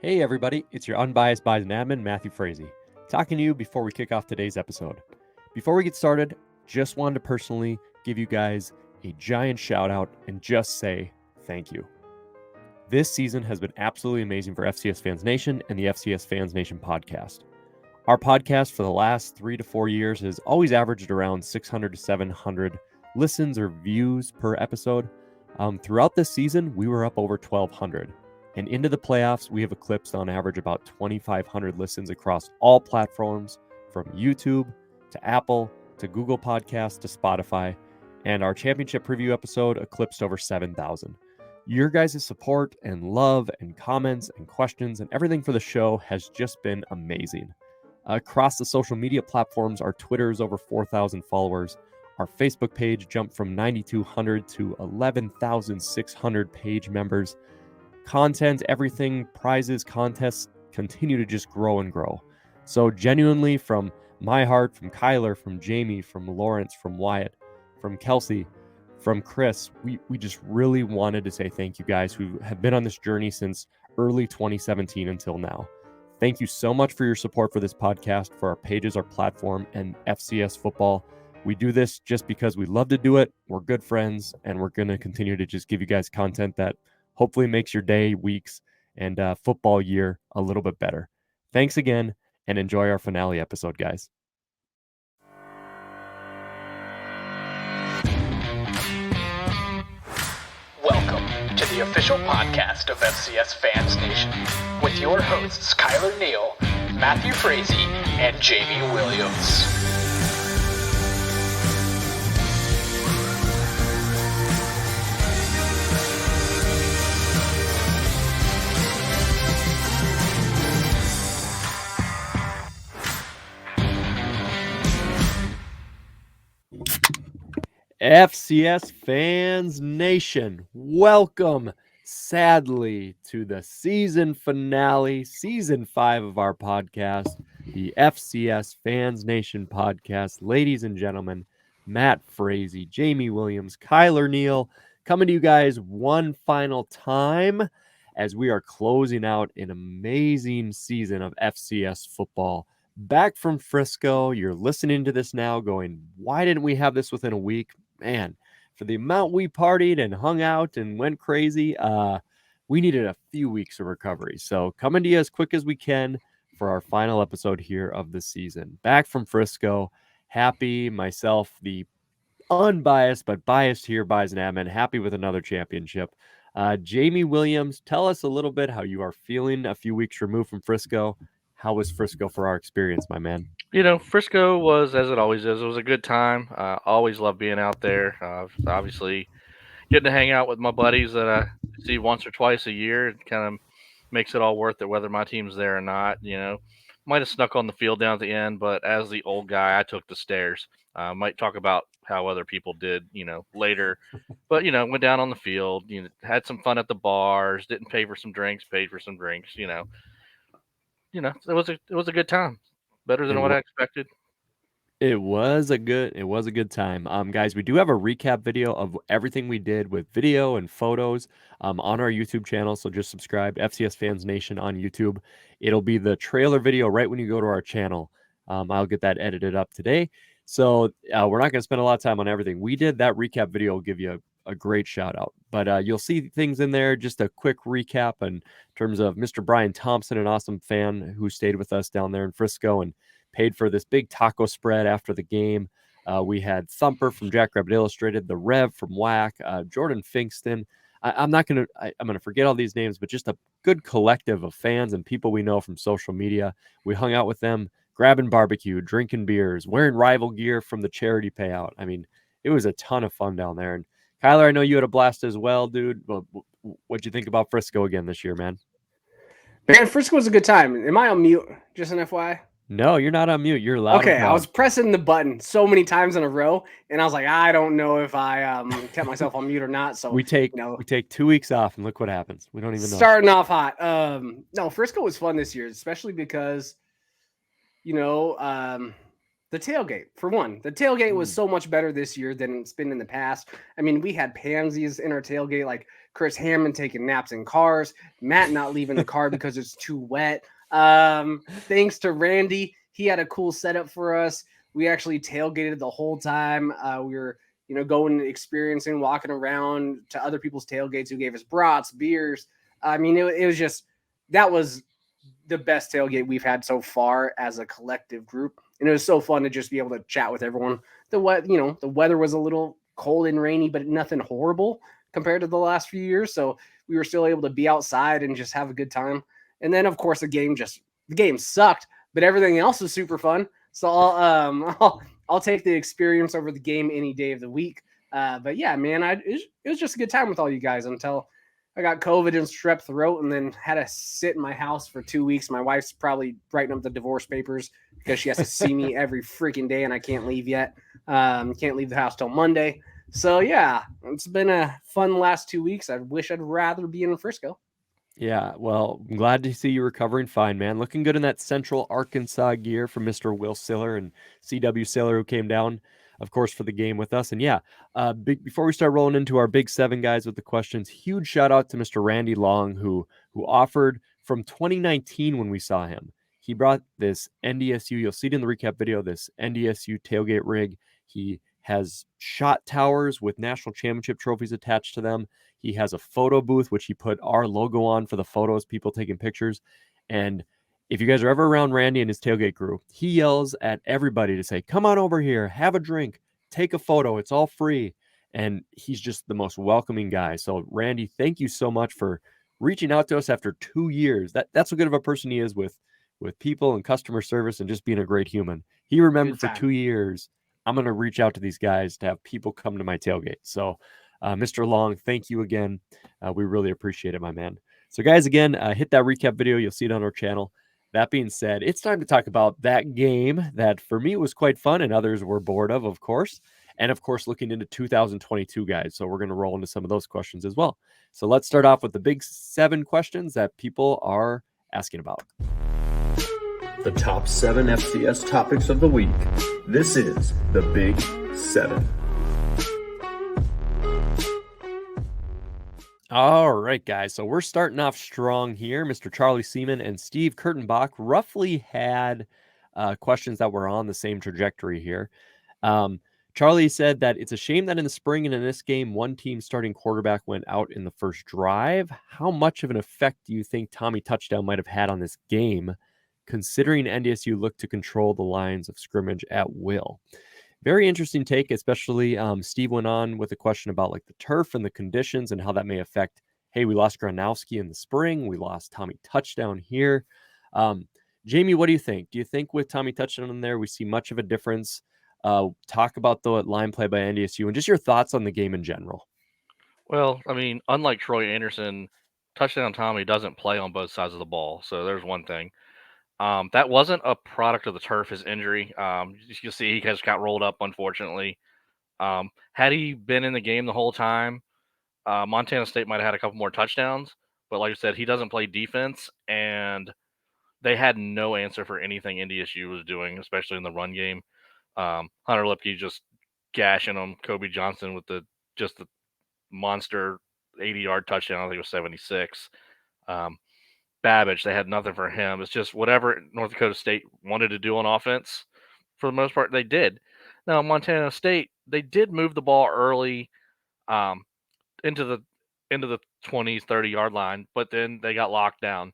Hey everybody, it's your unbiased Bison admin, Matthew Frazee, talking to you before we kick off today's episode. Before we get started, just wanted to personally give you guys a giant shout out and just say thank you. This season has been absolutely amazing for FCS Fans Nation and the FCS Fans Nation podcast. Our podcast for the last 3 to 4 years has always averaged around 600 to 700 listens or views per episode. Throughout this season, we were up over 1,200. And into the playoffs, we have eclipsed on average about 2,500 listens across all platforms, from YouTube to Apple to Google Podcasts to Spotify. And our championship preview episode eclipsed over 7,000. Your guys' support and love and comments and questions and everything for the show has just been amazing. Across the social media platforms, our Twitter is over 4,000 followers. Our Facebook page jumped from 9,200 to 11,600 page members. Content, everything, prizes, contests continue to just grow and grow. So genuinely, from my heart, from Kyler, from Jamie, from Lawrence, from Wyatt, from Kelsey, from Chris, we just really wanted to say thank you guys who have been on this journey since early 2017 until now. Thank you so much for your support for this podcast, for our pages, our platform, and FCS football. We do this just because we love to do it. We're good friends, and we're going to continue to just give you guys content that hopefully makes your day, weeks, and football year a little bit better. Thanks again, and enjoy our finale episode, guys. Welcome to the official podcast of FCS Fans Nation with your hosts Kyler Neal, Matthew Frazee, and Jamie Williams. FCS Fans Nation, welcome, sadly, to the season finale, season 5 of our podcast, the FCS Fans Nation podcast. Ladies and gentlemen, Matt Frazee, Jamie Williams, Kyler Neal, coming to you guys one final time as we are closing out an amazing season of FCS football. Back from Frisco, you're listening to this now going, why didn't we have this within a week? Man, for the amount we partied and hung out and went crazy, we needed a few weeks of recovery. So coming to you as quick as we can for our final episode here of the season. Back from Frisco, happy, myself, the unbiased but biased here, Bison admin, happy with another championship. Jamie Williams, tell us a little bit how you are feeling a few weeks removed from Frisco. How was Frisco for our experience, my man? You know, Frisco was, as it always is, it was a good time. Always love being out there. Obviously, getting to hang out with my buddies that I see once or twice a year, it kind of makes it all worth it, whether my team's there or not. You know, might have snuck on the field down at the end, but as the old guy, I took the stairs. Might talk about how other people did, later. But, went down on the field, had some fun at the bars, didn't pay for some drinks, paid for some drinks, it was a good time. Better than what I expected. It was a good time. Guys, we do have a recap video of everything we did with video and photos on our YouTube channel. So just subscribe, FCS Fans Nation on YouTube. It'll be the trailer video right when you go to our channel. I'll get that edited up today. So we're not going to spend a lot of time on everything we did. That recap video will give you a great shout out. But you'll see things in there. Just a quick recap in terms of Mr. Brian Thompson, an awesome fan who stayed with us down there in Frisco and paid for this big taco spread after the game. We had Thumper from Jackrabbit Illustrated, the Rev from WAC, Jordan Finkston. I'm gonna forget all these names, but just a good collective of fans and people we know from social media. We hung out with them, grabbing barbecue, drinking beers, wearing rival gear from the charity payout. I mean, it was a ton of fun down there. And Kyler, I know you had a blast as well, dude. What'd you think about Frisco again this year, man? Man, Frisco was a good time. Am I on mute? Just an FYI. No, you're not on mute. You're loud. Okay, I was pressing the button so many times in a row, and I was like, I don't know if I kept myself on mute or not. So we take 2 weeks off, and look what happens. We don't even know. Starting off hot. No, Frisco was fun this year, especially because, The tailgate, for one. The tailgate was so much better this year than it's been in the past. I mean, we had pansies in our tailgate, like Chris Hammond taking naps in cars, Matt not leaving the car because it's too wet. Thanks to Randy, he had a cool setup for us. We actually tailgated the whole time. We were, going and experiencing, walking around to other people's tailgates who gave us brats, beers. I mean, it was just, that was the best tailgate we've had so far as a collective group. And it was so fun to just be able to chat with everyone. The weather was a little cold and rainy, but nothing horrible compared to the last few years. So we were still able to be outside and just have a good time. And then of course the game sucked, but everything else was super fun. So I'll take the experience over the game any day of the week. But yeah, man, it was just a good time with all you guys until I got COVID and strep throat, and then had to sit in my house for 2 weeks. My wife's probably writing up the divorce papers because she has to see me every freaking day, and I can't leave yet. Can't leave the house till Monday. So yeah, it's been a fun last 2 weeks. I wish I'd rather be in Frisco. Yeah, well, I'm glad to see you recovering fine, man. Looking good in that Central Arkansas gear from Mr. Will Siller and CW Siller, who came down, of course, for the game with us. And yeah, before we start rolling into our big seven guys with the questions, huge shout out to Mr. Randy Long, who offered from 2019 when we saw him. He brought this NDSU, you'll see it in the recap video, this NDSU tailgate rig. He has shot towers with national championship trophies attached to them. He has a photo booth, which he put our logo on for the photos, people taking pictures. And if you guys are ever around Randy and his tailgate crew, he yells at everybody to say, come on over here, have a drink, take a photo. It's all free. And he's just the most welcoming guy. So Randy, thank you so much for reaching out to us after 2 years. That's what good of a person he is with people and customer service and just being a great human. He remembered for 2 years, I'm going to reach out to these guys to have people come to my tailgate. So Mr. Long, thank you again. We really appreciate it, my man. So guys, again, hit that recap video. You'll see it on our channel. That being said, it's time to talk about that game that for me was quite fun and others were bored of course. And of course, looking into 2022, guys. So we're going to roll into some of those questions as well. So let's start off with the big 7 questions that people are asking about. The top 7 FCS topics of the week. This is the Big 7. All right, guys. So we're starting off strong here. Mr. Charlie Seaman and Steve Kurtenbach roughly had questions that were on the same trajectory here. Charlie said that it's a shame that in the spring and in this game, one team starting quarterback went out in the first drive. How much of an effect do you think Tommy Touchdown might have had on this game, considering NDSU looked to control the lines of scrimmage at will? Very interesting take, especially Steve went on with a question about like the turf and the conditions and how that may affect, hey, we lost Gronowski in the spring. We lost Tommy Touchdown here. Jamie, what do you think? Do you think with Tommy Touchdown in there, we see much of a difference? Talk about the line play by NDSU and just your thoughts on the game in general. Well, I mean, unlike Troy Anderson, Touchdown Tommy doesn't play on both sides of the ball. So there's one thing. That wasn't a product of the turf, his injury. You can see he just got rolled up, unfortunately. Had he been in the game the whole time, Montana State might have had a couple more touchdowns. But like I said, he doesn't play defense, and they had no answer for anything NDSU was doing, especially in the run game. Hunter Lipke just gashing them. Kobe Johnson with the monster 80-yard touchdown. I think it was 76. Babbage, they had nothing for him. It's just whatever North Dakota State wanted to do on offense, for the most part, they did. Now, Montana State, they did move the ball early into the 20s, 30-yard line, but then they got locked down.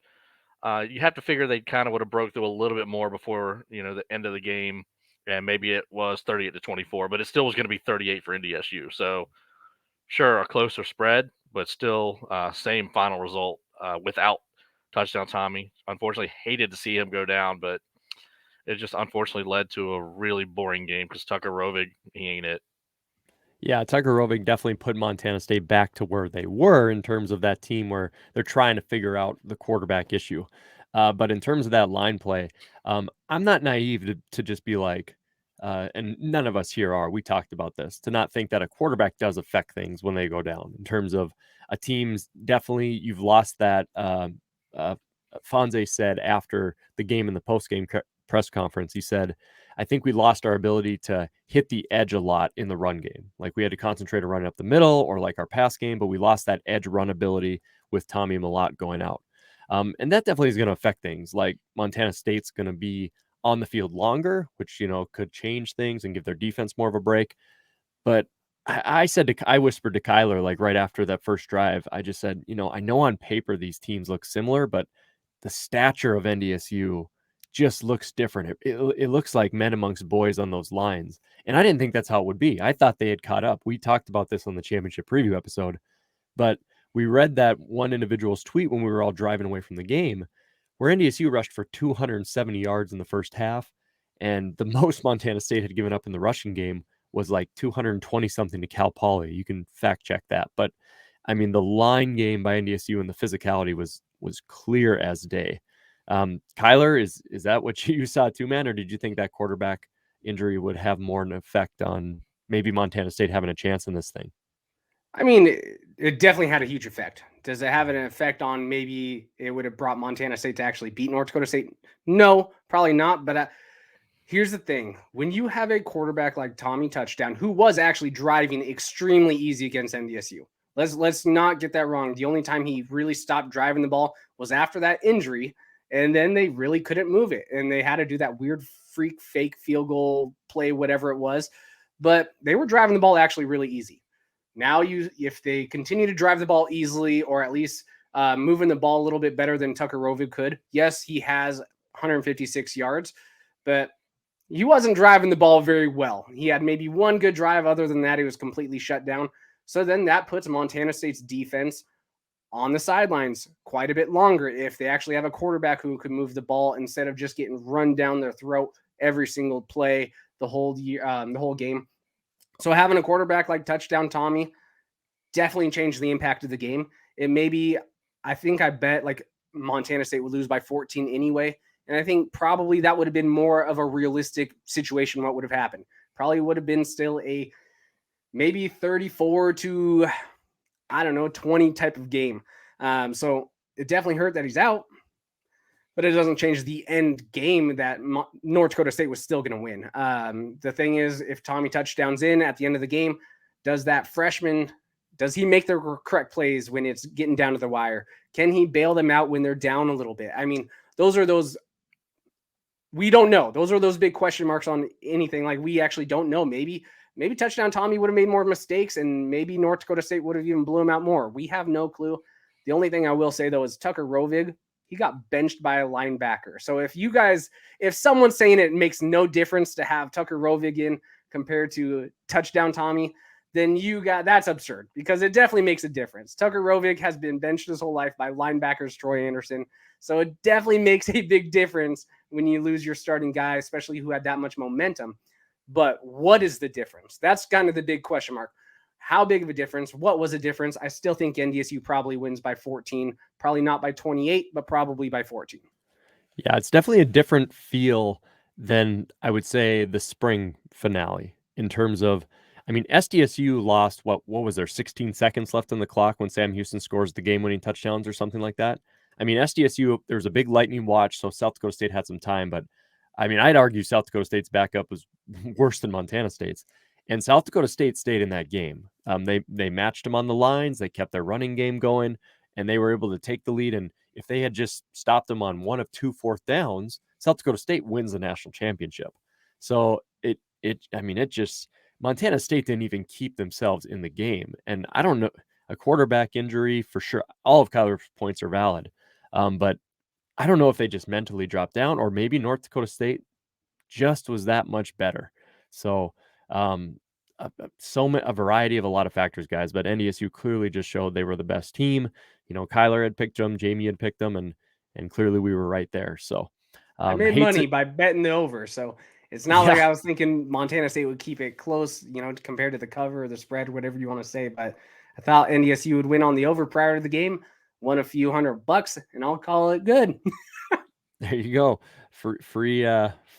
You have to figure they kind of would have broke through a little bit more before, the end of the game, and maybe it was 38-24, but it still was going to be 38 for NDSU. So, sure, a closer spread, but still same final result without Touchdown Tommy. Unfortunately, hated to see him go down, but it just unfortunately led to a really boring game because Tucker Rovig, he ain't it. Yeah, Tucker Rovig definitely put Montana State back to where they were in terms of that team where they're trying to figure out the quarterback issue. But in terms of that line play, I'm not naive to just be like, and none of us here are, we talked about this, to not think that a quarterback does affect things when they go down. In terms of a team's, definitely you've lost that. Fonze said after the game in the post-game press conference, he said, I think we lost our ability to hit the edge a lot in the run game. Like we had to concentrate on running up the middle or like our pass game, but we lost that edge run ability with Tommy Malott going out. And that definitely is going to affect things. Like Montana State's going to be on the field longer, which, could change things and give their defense more of a break. But I whispered to Kyler, like right after that first drive, I just said, I know on paper these teams look similar, but the stature of NDSU just looks different. It looks like men amongst boys on those lines. And I didn't think that's how it would be. I thought they had caught up. We talked about this on the championship preview episode, but we read that one individual's tweet when we were all driving away from the game, where NDSU rushed for 270 yards in the first half. And the most Montana State had given up in the rushing game was like 220 something to Cal Poly. You can fact check that. But I mean, the line game by NDSU and the physicality was clear as day. Kyler, is that what you saw too, man? Or did you think that quarterback injury would have more an effect on maybe Montana State having a chance in this thing? I mean, it definitely had a huge effect. Does it have an effect on maybe it would have brought Montana State to actually beat North Dakota State? No, probably not. But here's the thing. When you have a quarterback like Tommy Touchdown, who was actually driving extremely easy against NDSU, let's not get that wrong. The only time he really stopped driving the ball was after that injury, and then they really couldn't move it, and they had to do that weird freak fake field goal play, whatever it was. But they were driving the ball actually really easy. Now, if they continue to drive the ball easily, or at least moving the ball a little bit better than Tucker Rovig could, yes, he has 156 yards, but he wasn't driving the ball very well. He had maybe one good drive. Other than that, he was completely shut down. So then that puts Montana State's defense on the sidelines quite a bit longer if they actually have a quarterback who could move the ball instead of just getting run down their throat every single play the whole game. So having a quarterback like Touchdown Tommy definitely changed the impact of the game. I bet like Montana State would lose by 14 anyway. And I think probably that would have been more of a realistic situation. What would have happened? Probably would have been still a maybe 34 to, 20 type of game. So it definitely hurt that he's out, but it doesn't change the end game that North Dakota State was still going to win. The thing is, if Tommy Touchdown's in at the end of the game, does he make the correct plays when it's getting down to the wire? Can he bail them out when they're down a little bit? I mean, we don't know. Those are those big question marks on anything. Like, we actually don't know. Maybe Touchdown Tommy would have made more mistakes, and maybe North Dakota State would have even blew him out more. We have no clue. The only thing I will say, though, is Tucker Rovig, he got benched by a linebacker. So if someone's saying it makes no difference to have Tucker Rovig in compared to Touchdown Tommy, then that's absurd, because it definitely makes a difference. Tucker Rovig has been benched his whole life by linebackers Troy Anderson. So it definitely makes a big difference when you lose your starting guy, especially who had that much momentum. But what is the difference? That's kind of the big question mark. How big of a difference? What was a difference? I still think NDSU probably wins by 14, probably not by 28, but probably by 14. Yeah, it's definitely a different feel than, I would say, the spring finale in terms of, SDSU lost, what was there, 16 seconds left on the clock when Sam Houston scores the game-winning touchdowns or something like that. SDSU, there was a big lightning watch, so South Dakota State had some time, but I'd argue South Dakota State's backup was worse than Montana State's. And South Dakota State stayed in that game. They matched them on the lines. They kept their running game going, and they were able to take the lead. And if they had just stopped them on one of 2 fourth downs, South Dakota State wins the national championship. So Montana State didn't even keep themselves in the game. And I don't know, a quarterback injury for sure. All of Kyler's points are valid, but I don't know if they just mentally dropped down, or maybe North Dakota State just was that much better. So a variety of a lot of factors, guys, but NDSU clearly just showed they were the best team. Kyler had picked them, Jamie had picked them, and clearly we were right there. So I made money by betting the over. So it's not like I was thinking Montana State would keep it close, compared to the cover or the spread, whatever you want to say. But I thought NDSU would win on the over prior to the game, won a few $100, and I'll call it good. There you go. Free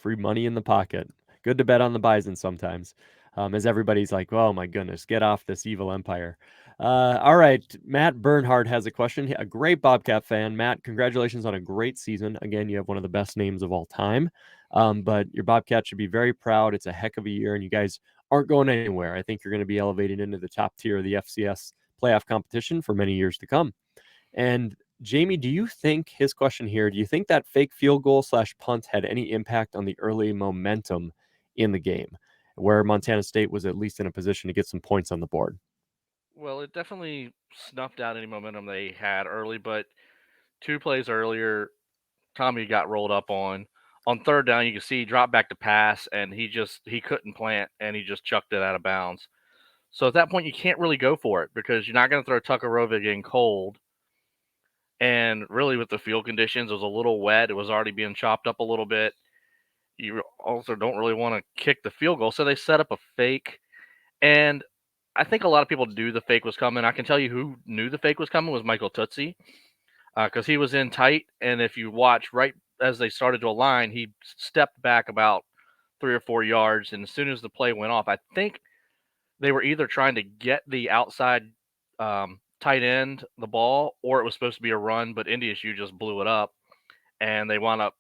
money in the pocket. Good to bet on the Bison sometimes. As everybody's like, oh my goodness, get off this evil empire. All right. Matt Bernhardt has a question. A great Bobcat fan. Matt, congratulations on a great season. Again, you have one of the best names of all time. But your Bobcat should be very proud. It's a heck of a year, and you guys aren't going anywhere. I think you're going to be elevated into the top tier of the FCS playoff competition for many years to come. And Jamie, do you think his question here, do you think that fake field goal / punt had any impact on the early momentum in the game where Montana State was at least in a position to get some points on the board? Well, it definitely snuffed out any momentum they had early, but 2 plays earlier, Tommy got rolled up on. On 3rd down, you can see he dropped back to pass, and he couldn't plant, and he just chucked it out of bounds. So at that point, you can't really go for it because you're not going to throw Tuckerovic in cold. And really, with the field conditions, it was a little wet. It was already being chopped up a little bit. You also don't really want to kick the field goal, so they set up a fake. And I think a lot of people knew the fake was coming. I can tell you who knew the fake was coming was Michael Tutsi, because he was in tight. And if you watch right as they started to align, he stepped back about 3 or 4 yards. And as soon as the play went off, I think they were either trying to get the outside tight end the ball, or it was supposed to be a run, but NDSU just blew it up. And they wound up,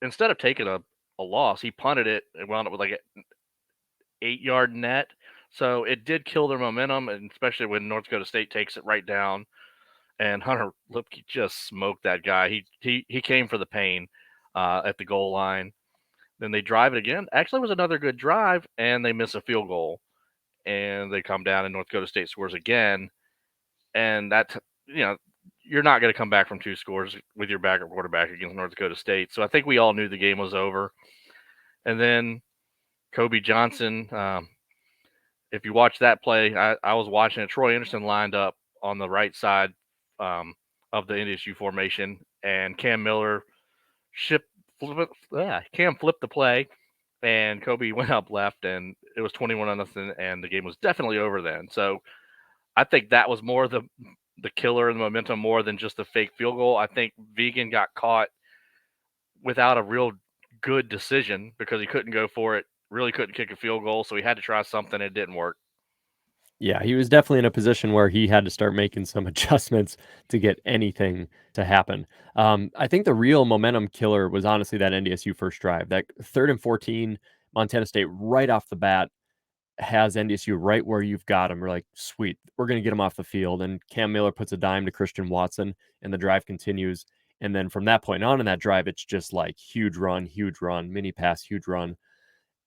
instead of taking a loss, he punted it and wound up with like an 8-yard net. So it did kill their momentum, and especially when North Dakota State takes it right down. And Hunter Lipke just smoked that guy. He came for the pain at the goal line. Then they drive it again. Actually, it was another good drive, and they miss a field goal. And they come down, and North Dakota State scores again. And that, you're not going to come back from 2 scores with your backup quarterback against North Dakota State. So I think we all knew the game was over. And then Kobe Johnson, if you watch that play, I was watching it. Troy Anderson lined up on the right side of the NDSU formation, and Cam Miller flipped the play, and Kobe went up left, and it was 21-0, and the game was definitely over then. So I think that was more the killer and the momentum more than just the fake field goal. I think Vegan got caught without a real good decision because he couldn't go for it, really couldn't kick a field goal, so he had to try something. It didn't work. Yeah, he was definitely in a position where he had to start making some adjustments to get anything to happen. I think the real momentum killer was honestly that NDSU first drive. That 3rd and 14, Montana State right off the bat has NDSU right where you've got them. We're like, sweet, we're going to get him off the field. And Cam Miller puts a dime to Christian Watson, and the drive continues. And then from that point on in that drive, it's just like huge run, mini pass, huge run.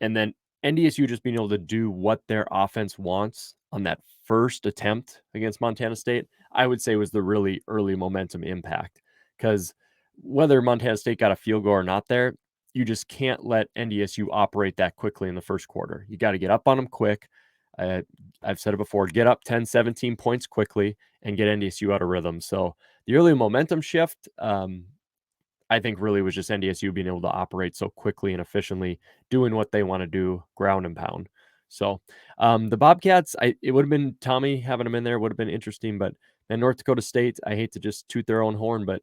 And then NDSU just being able to do what their offense wants on that first attempt against Montana State, I would say was the really early momentum impact. Because whether Montana State got a field goal or not there, you just can't let NDSU operate that quickly in the first quarter. You got to get up on them quick. I've said it before, get up 10, 17 points quickly and get NDSU out of rhythm. So the early momentum shift, I think really was just NDSU being able to operate so quickly and efficiently, doing what they want to do, ground and pound. So the Bobcats, it would have been Tommy having them in there would have been interesting, but then North Dakota State, I hate to just toot their own horn, but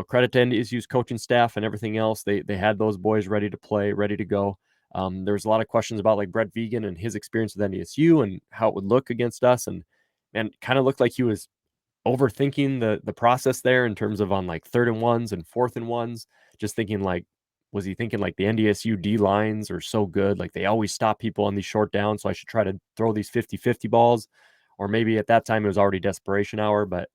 credit to NDSU's coaching staff and everything else. They had those boys ready to play, ready to go. There was a lot of questions about like Brett Vegan and his experience with NDSU and how it would look against us, and kind of looked like he was overthinking the process there in terms of on like 3rd and 1s and 4th and 1s, just thinking like, was he thinking like the NDSU D lines are so good, like they always stop people on these short downs, so I should try to throw these 50-50 balls? Or maybe at that time it was already desperation hour. But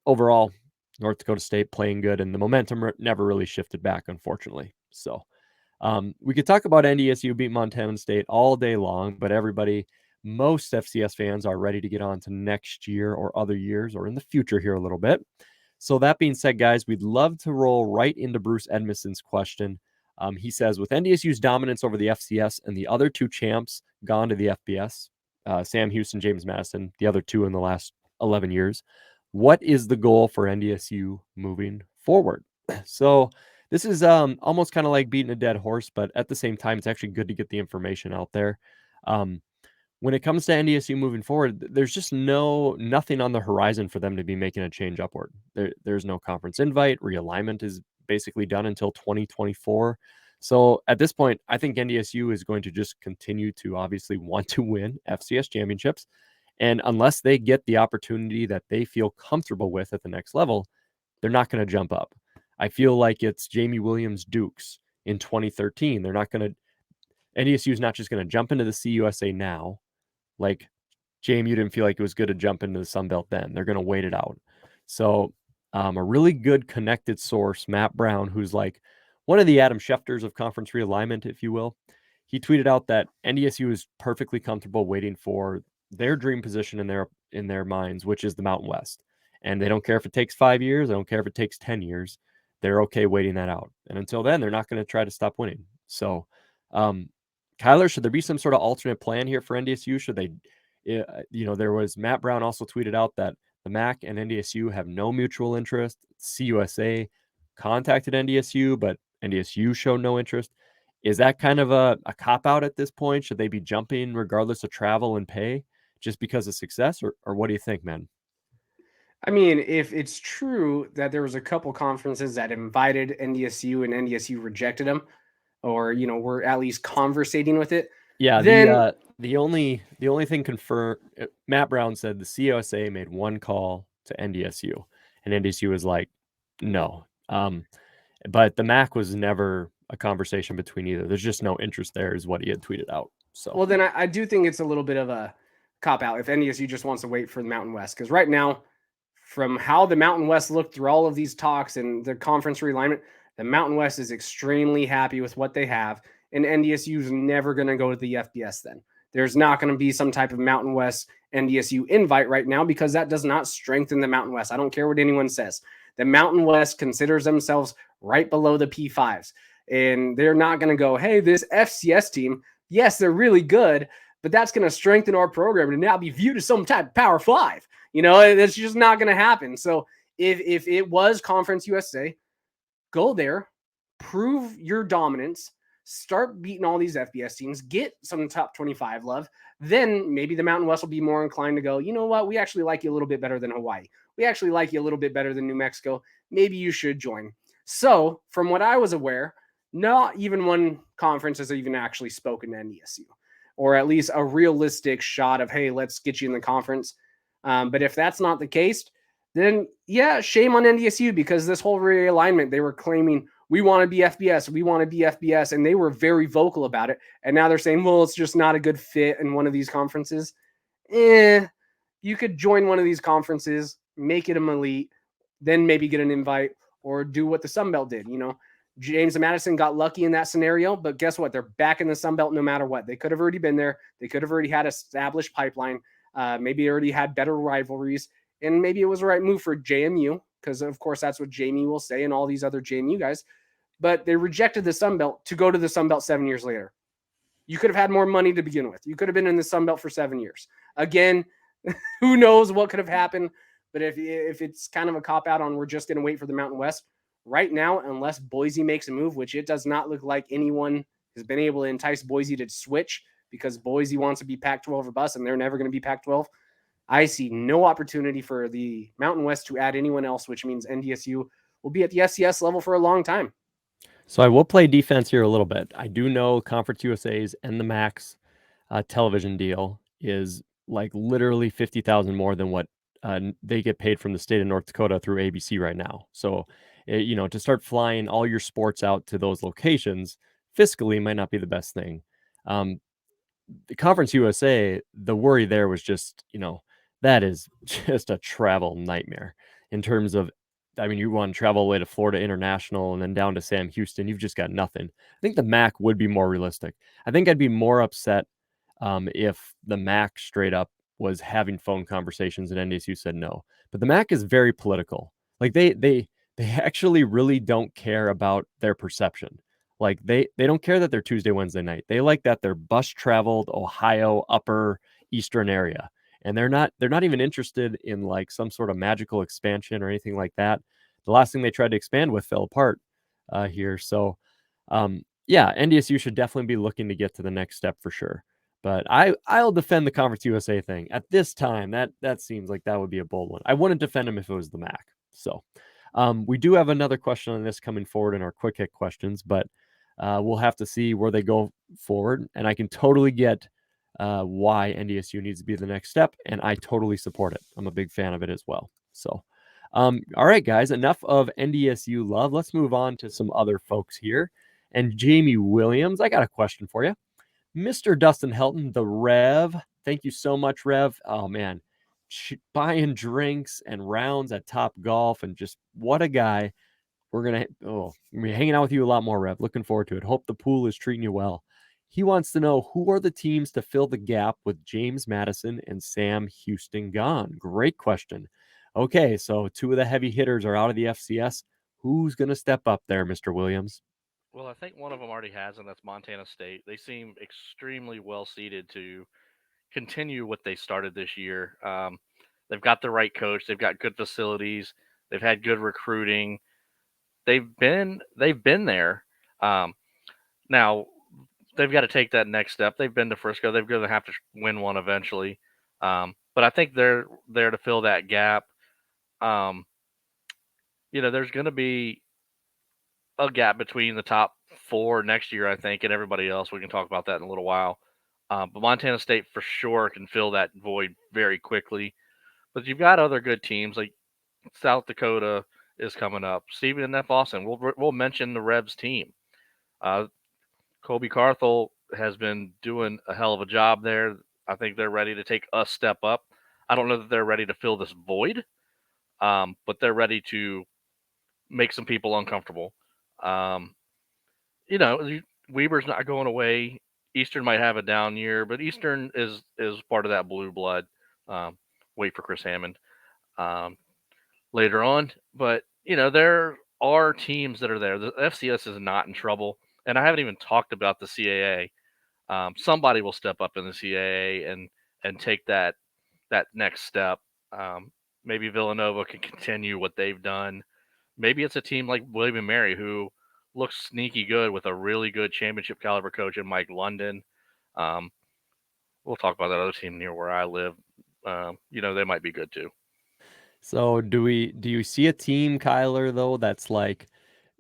overall, North Dakota State playing good, and the momentum never really shifted back, unfortunately. So we could talk about NDSU beat Montana State all day long, but most FCS fans are ready to get on to next year or other years or in the future here a little bit. So that being said, guys, we'd love to roll right into Bruce Edmiston's question. He says, with NDSU's dominance over the FCS and the other 2 champs gone to the FBS, Sam Houston, James Madison, the other 2 in the last 11 years, what is the goal for NDSU moving forward? So this is almost kind of like beating a dead horse, but at the same time, it's actually good to get the information out there. When it comes to NDSU moving forward, there's just nothing on the horizon for them to be making a change upward. There's no conference invite. Realignment is basically done until 2024. So at this point, I think NDSU is going to just continue to obviously want to win FCS championships. And unless they get the opportunity that they feel comfortable with at the next level, they're not going to jump up. I feel like it's Jamie Williams Dukes in 2013. They're not going to, NDSU is not just going to jump into the CUSA now. Like, Jamie, you didn't feel like it was good to jump into the Sun Belt then. They're going to wait it out. So a really good connected source, Matt Brown, who's like one of the Adam Schefters of conference realignment, if you will, he tweeted out that NDSU is perfectly comfortable waiting for their dream position in their minds, which is the Mountain West. And they don't care if it takes 5 years. They don't care if it takes 10 years. They're okay waiting that out. And until then, they're not going to try to stop winning. So, Kyler, should there be some sort of alternate plan here for NDSU? Should they, there was Matt Brown also tweeted out that the MAC and NDSU have no mutual interest. CUSA contacted NDSU, but NDSU showed no interest. Is that kind of a cop-out at this point? Should they be jumping regardless of travel and pay just because of success? Or what do you think, man? I mean, if it's true that there was a couple conferences that invited NDSU and NDSU rejected them, or, we're at least conversating with it. Yeah, then the only thing confirmed, Matt Brown said the CUSA made one call to NDSU, and NDSU was like, no. But the MAC was never a conversation between either. There's just no interest there, is what he had tweeted out. So, well, then I do think it's a little bit of a cop out if NDSU just wants to wait for the Mountain West, because right now, from how the Mountain West looked through all of these talks and the conference realignment, the Mountain West is extremely happy with what they have, and NDSU is never going to go to the FBS then. There's not going to be some type of Mountain West NDSU invite right now, because that does not strengthen the Mountain West. I don't care what anyone says. The Mountain West considers themselves right below the P5s, and they're not going to go, hey, this FCS team, yes, they're really good, but that's going to strengthen our program and now be viewed as some type of Power 5. It's just not going to happen. So if it was Conference USA, go there, prove your dominance, start beating all these FBS teams, get some top 25 love. Then maybe the Mountain West will be more inclined to go, you know what? We actually like you a little bit better than Hawaii. We actually like you a little bit better than New Mexico. Maybe you should join. So from what I was aware, not even one conference has even actually spoken to NDSU, or at least a realistic shot of, hey, let's get you in the conference. But if that's not the case, then yeah, shame on NDSU, because this whole realignment, they were claiming we want to be FBS, we want to be FBS, and they were very vocal about it. And now they're saying, well, it's just not a good fit in one of these conferences. You could join one of these conferences, make it an elite, then maybe get an invite, or do what the Sun Belt did. James and Madison got lucky in that scenario, but guess what? They're back in the Sun Belt no matter what. They could have already been there. They could have already had established pipeline. Maybe already had better rivalries, and maybe it was the right move for JMU, because of course that's what Jamie will say and all these other JMU guys. But they rejected the Sun Belt to go to the Sun Belt 7 years later. You could have had more money to begin with. You could have been in the Sun Belt for 7 years. Again, who knows what could have happened? But if it's kind of a cop out on we're just going to wait for the Mountain West right now, unless Boise makes a move, which it does not look like anyone has been able to entice Boise to switch, because Boise wants to be Pac-12 or bust, and they're never going to be Pac-12. I see no opportunity for the Mountain West to add anyone else, which means NDSU will be at the FCS level for a long time. So I will play defense here a little bit. I do know Conference USA's and the MAC's television deal is like literally $50,000 more than what they get paid from the state of North Dakota through ABC right now. So, to start flying all your sports out to those locations fiscally might not be the best thing. The Conference USA, the worry there was just, that is just a travel nightmare in terms of, you want to travel away to Florida International and then down to Sam Houston. You've just got nothing. I think the MAC would be more realistic. I think I'd be more upset if the MAC straight up was having phone conversations and NDSU said no. But the MAC is very political. Like they actually really don't care about their perception. Like they don't care that they're Tuesday, Wednesday night. They like that they're bus traveled Ohio upper eastern area. And they're not even interested in like some sort of magical expansion or anything like that. The last thing they tried to expand with fell apart here. So NDSU should definitely be looking to get to the next step for sure. But I'll defend the Conference USA thing at this time. That seems like that would be a bold one. I wouldn't defend them if it was the MAC. So we do have another question on this coming forward in our quick hit questions, but we'll have to see where they go forward. And I can totally get why NDSU needs to be the next step, and I totally support it. I'm a big fan of it as well. So, all right, guys, enough of NDSU love. Let's move on to some other folks here. And Jamie Williams, I got a question for you. Mr. Dustin Helton, the Rev. Thank you so much, Rev. Oh, man. Buying drinks and rounds at Top Golf, and just what a guy. We're going to be hanging out with you a lot more, Rev. Looking forward to it. Hope the pool is treating you well. He wants to know, who are the teams to fill the gap with James Madison and Sam Houston gone? Great question. Okay, so two of the heavy hitters are out of the FCS. Who's going to step up there, Mr. Williams? Well, I think one of them already has, and that's Montana State. They seem extremely well seated to continue what they started this year. They've got the right coach. They've got good facilities. They've had good recruiting. They've been there. Now they've got to take that next step. They've been to Frisco. They're going to have to win one eventually. But I think they're there to fill that gap. There's going to be a gap between the top 4 next year, I think, and everybody else. We can talk about that in a little while. But Montana State for sure can fill that void very quickly. But you've got other good teams like South Dakota is coming up. Stephen F. Austin. We'll mention the Revs team. Kobe Carthel has been doing a hell of a job there. I think they're ready to take a step up. I don't know that they're ready to fill this void, but they're ready to make some people uncomfortable. Weber's not going away. Eastern might have a down year, but Eastern is part of that blue blood. Wait for Chris Hammond later on. But, there are teams that are there. The FCS is not in trouble. And I haven't even talked about the CAA. Somebody will step up in the CAA and take that next step. Maybe Villanova can continue what they've done. Maybe it's a team like William & Mary who looks sneaky good with a really good championship caliber coach in Mike London. We'll talk about that other team near where I live. They might be good too. So do you see a team, Kyler, though, that's like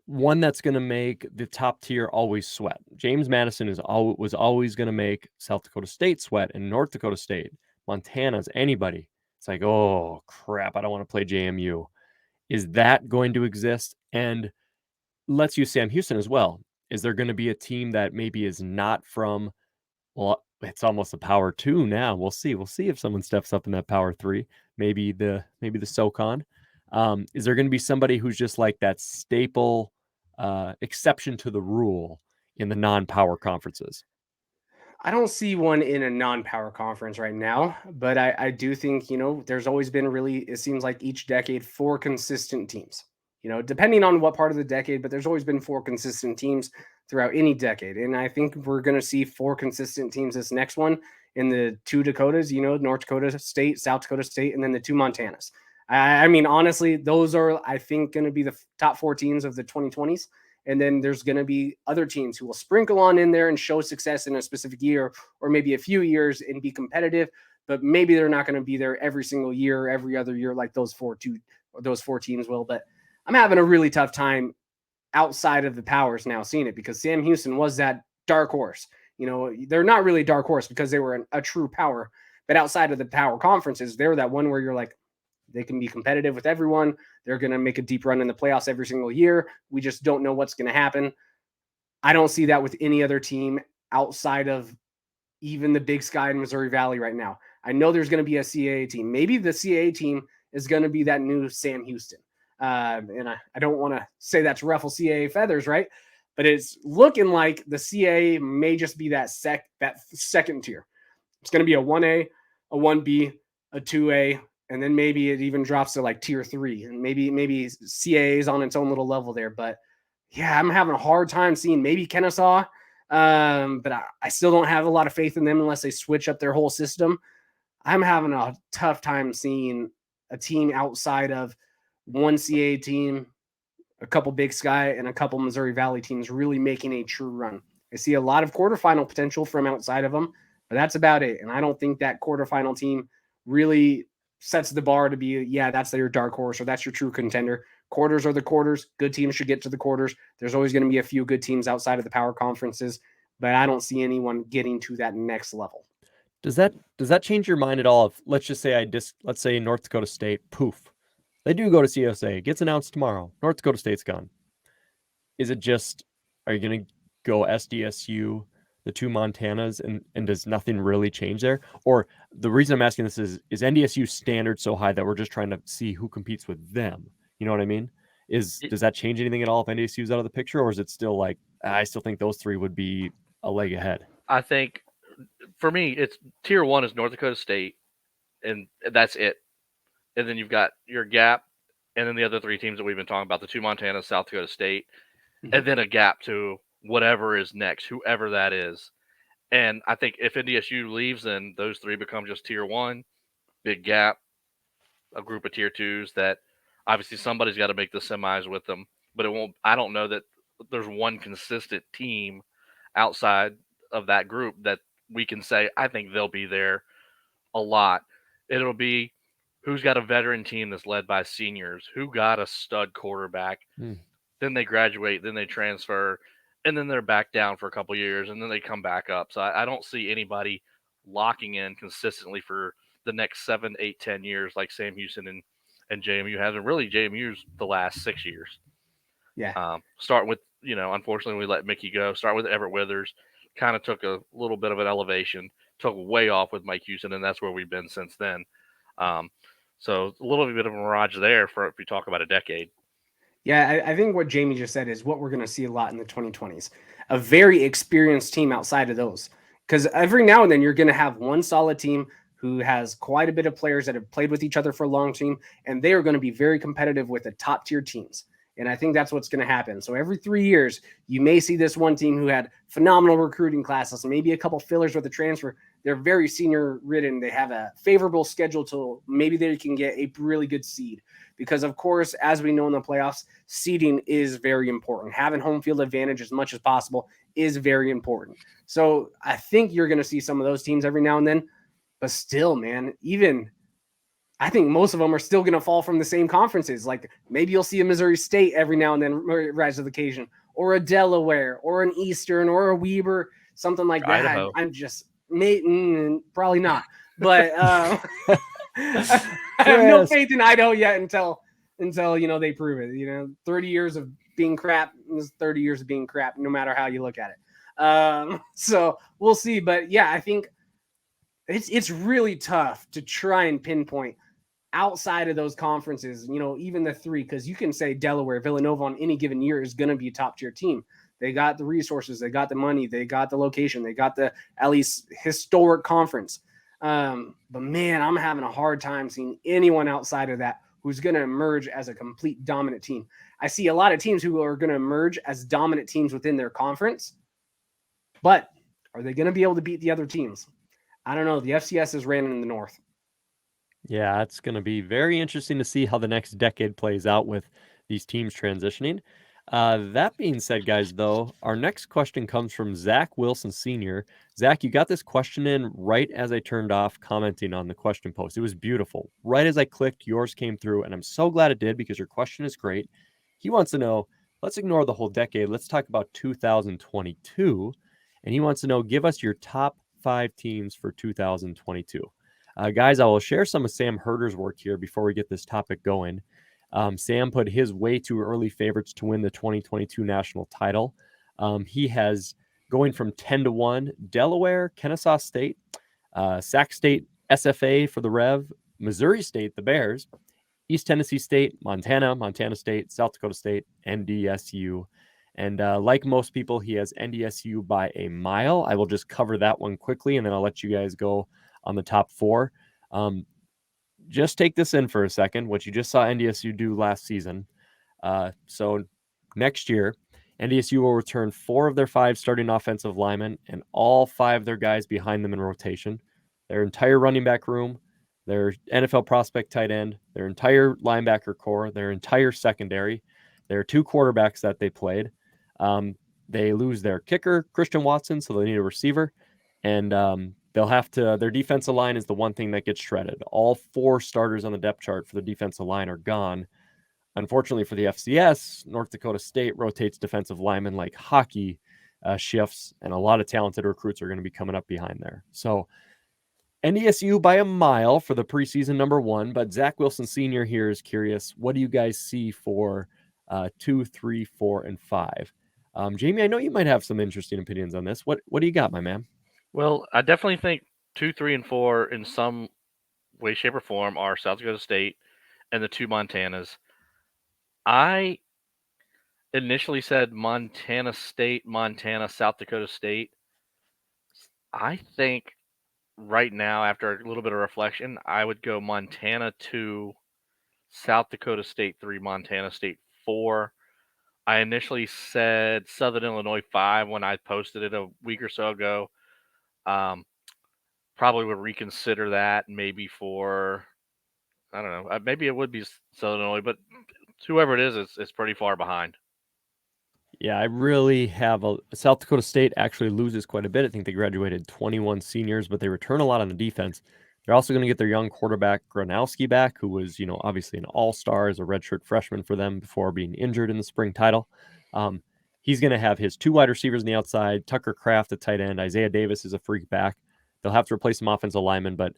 one that's going to make the top tier always sweat? James Madison was always going to make South Dakota State sweat, and North Dakota State, Montana's, anybody. It's like, oh, crap, I don't want to play JMU. Is that going to exist? And let's use Sam Houston as well. Is there going to be a team that maybe is not from, well, it's almost a power 2 now. We'll see. We'll see if someone steps up in that power 3, maybe the SoCon. Is there going to be somebody who's just like that staple exception to the rule in the non-power conferences? I don't see one in a non-power conference right now, but I do think, there's always been it seems like each decade 4 consistent teams, depending on what part of the decade, but there's always been 4 consistent teams throughout any decade. And I think we're going to see 4 consistent teams this next one in the 2 Dakotas, North Dakota State, South Dakota State, and then the 2 Montanas. I mean, honestly, those are, I think, going to be the top 4 teams of the 2020s. And then there's going to be other teams who will sprinkle on in there and show success in a specific year or maybe a few years and be competitive, but maybe they're not going to be there every single year, every other year like those 4 teams will. But I'm having a really tough time outside of the powers now seeing it, because Sam Houston was that dark horse. They're not really dark horse because they were a true power, but outside of the power conferences, they're that one where you're like, they can be competitive with everyone. They're going to make a deep run in the playoffs every single year. We just don't know what's going to happen. I don't see that with any other team outside of even the Big Sky in Missouri Valley right now. I know there's going to be a CAA team. Maybe the CAA team is going to be that new Sam Houston. And I don't want to say that to ruffle CAA feathers, right? But it's looking like the CAA may just be that second tier. It's going to be a 1A, a 1B, a 2A, and then maybe it even drops to like tier 3, and maybe CAA is on its own little level there. But yeah, I'm having a hard time seeing maybe Kennesaw, but I still don't have a lot of faith in them unless they switch up their whole system. I'm having a tough time seeing a team outside of one CAA team, a couple Big Sky, and a couple Missouri Valley teams really making a true run. I see a lot of quarterfinal potential from outside of them, but that's about it. And I don't think that quarterfinal team really sets the bar to be, that's your dark horse or that's your true contender. Quarters are the quarters. Good teams should get to the quarters. There's always going to be a few good teams outside of the power conferences, but I don't see anyone getting to that next level. Does that change your mind at all? If let's just say let's say North Dakota State, poof, they do go to CSA, it gets announced tomorrow. North Dakota State's gone. Is it just, are you going to go SDSU, the two Montanas, and does nothing really change there? Or the reason I'm asking this is NDSU standard so high that we're just trying to see who competes with them? You know what I mean? Does that change anything at all if NDSU's out of the picture, or is it still like, I still think those three would be a leg ahead? I think for me, it's tier 1 is North Dakota State, and that's it. And then you've got your gap, and then the other three teams that we've been talking about, the two Montanas, South Dakota State, and then a gap to whatever is next, whoever that is. And I think if NDSU leaves, then those three become just tier 1, big gap, a group of tier 2s that obviously somebody's got to make the semis with them. But it won't. I don't know that there's one consistent team outside of that group that we can say, I think they'll be there a lot. It'll be who's got a veteran team that's led by seniors, who got a stud quarterback, then they graduate, then they transfer, and then they're back down for a couple years, and then they come back up. So I don't see anybody locking in consistently for the next 7, 8, 10 years like Sam Houston and JMU has, and really JMU's the last 6 years. Yeah. Start with, unfortunately we let Mickey go. Start with Everett Withers, kind of took a little bit of an elevation, took way off with Mike Houston, and that's where we've been since then. So a little bit of a mirage there for if you talk about a decade. Yeah, I think what Jamie just said is what we're going to see a lot in the 2020s. A very experienced team outside of those. Because every now and then you're going to have one solid team who has quite a bit of players that have played with each other for a long time, and they are going to be very competitive with the top tier teams. And I think that's what's going to happen. So every 3 years, you may see this one team who had phenomenal recruiting classes, maybe a couple fillers with a transfer. They're very senior ridden. They have a favorable schedule till maybe they can get a really good seed. Because, of course, as we know in the playoffs, seeding is very important. Having home field advantage as much as possible is very important. So I think you're going to see some of those teams every now and then. But still, man, I think most of them are still going to fall from the same conferences. Like maybe you'll see a Missouri State every now and then rise to the occasion, or a Delaware, or an Eastern, or a Weber, something like that. Idaho. I'm just probably not, but I have no faith in Idaho yet until they prove it. 30 years of being crap is 30 years of being crap, no matter how you look at it. So we'll see, but yeah, I think it's really tough to try and pinpoint outside of those conferences, even the three, because you can say Delaware, Villanova on any given year is going to be a top tier team. They got the resources, they got the money, they got the location, they got the at least historic conference. But man, I'm having a hard time seeing anyone outside of that who's going to emerge as a complete dominant team. I see a lot of teams who are going to emerge as dominant teams within their conference, but are they going to be able to beat the other teams? I don't know. The FCS is ran in the North. Yeah, it's going to be very interesting to see how the next decade plays out with these teams transitioning. That being said, guys, though, our next question comes from Zach Wilson Sr. Zach, you got this question in right as I turned off commenting on the question post. It was beautiful. Right as I clicked, yours came through, and I'm so glad it did because your question is great. He wants to know, let's ignore the whole decade. Let's talk about 2022. And he wants to know, give us your top 5 teams for 2022. Guys, I will share some of Sam Herder's work here before we get this topic going. Sam put his way too early favorites to win the 2022 national title. He has going from 10-1, Delaware, Kennesaw State, Sac State, SFA for the Rev, Missouri State, the Bears, East Tennessee State, Montana State, South Dakota State, NDSU. And like most people, he has NDSU by a mile. I will just cover that one quickly, and then I'll let you guys go on the top 4. Just take this in for a second, what you just saw NDSU do last season. So next year, NDSU will return 4 of their 5 starting offensive linemen and all 5 of their guys behind them in rotation, their entire running back room, their NFL prospect tight end, their entire linebacker core, their entire secondary, their 2 quarterbacks that they played. They lose their kicker, Christian Watson, so they need a receiver. And they'll have to, their defensive line is the one thing that gets shredded. All 4 starters on the depth chart for the defensive line are gone. Unfortunately for the FCS, North Dakota State rotates defensive linemen like hockey shifts, and a lot of talented recruits are going to be coming up behind there. So NDSU by a mile for the preseason number 1, but Zach Wilson Sr. here is curious. What do you guys see for 2, 3, 4, and 5? Jamie, I know you might have some interesting opinions on this. What do you got, my man? Well, I definitely think 2, 3, and 4 in some way, shape, or form are South Dakota State and the 2 Montanas. I initially said Montana State, Montana, South Dakota State. I think right now, after a little bit of reflection, I would go Montana 2, South Dakota State 3, Montana State 4. I initially said Southern Illinois 5 when I posted it a week or so ago. Probably would reconsider that maybe for, I don't know, maybe it would be Southern Illinois, but whoever it is, it's pretty far behind. Yeah, I really have South Dakota State actually loses quite a bit. I think they graduated 21 seniors, but they return a lot on the defense. They're also going to get their young quarterback Gronowski back, who was, obviously an all-star as a redshirt freshman for them before being injured in the spring title. He's going to have his 2 wide receivers on the outside, Tucker Kraft at tight end, Isaiah Davis is a freak back. They'll have to replace some offensive linemen, but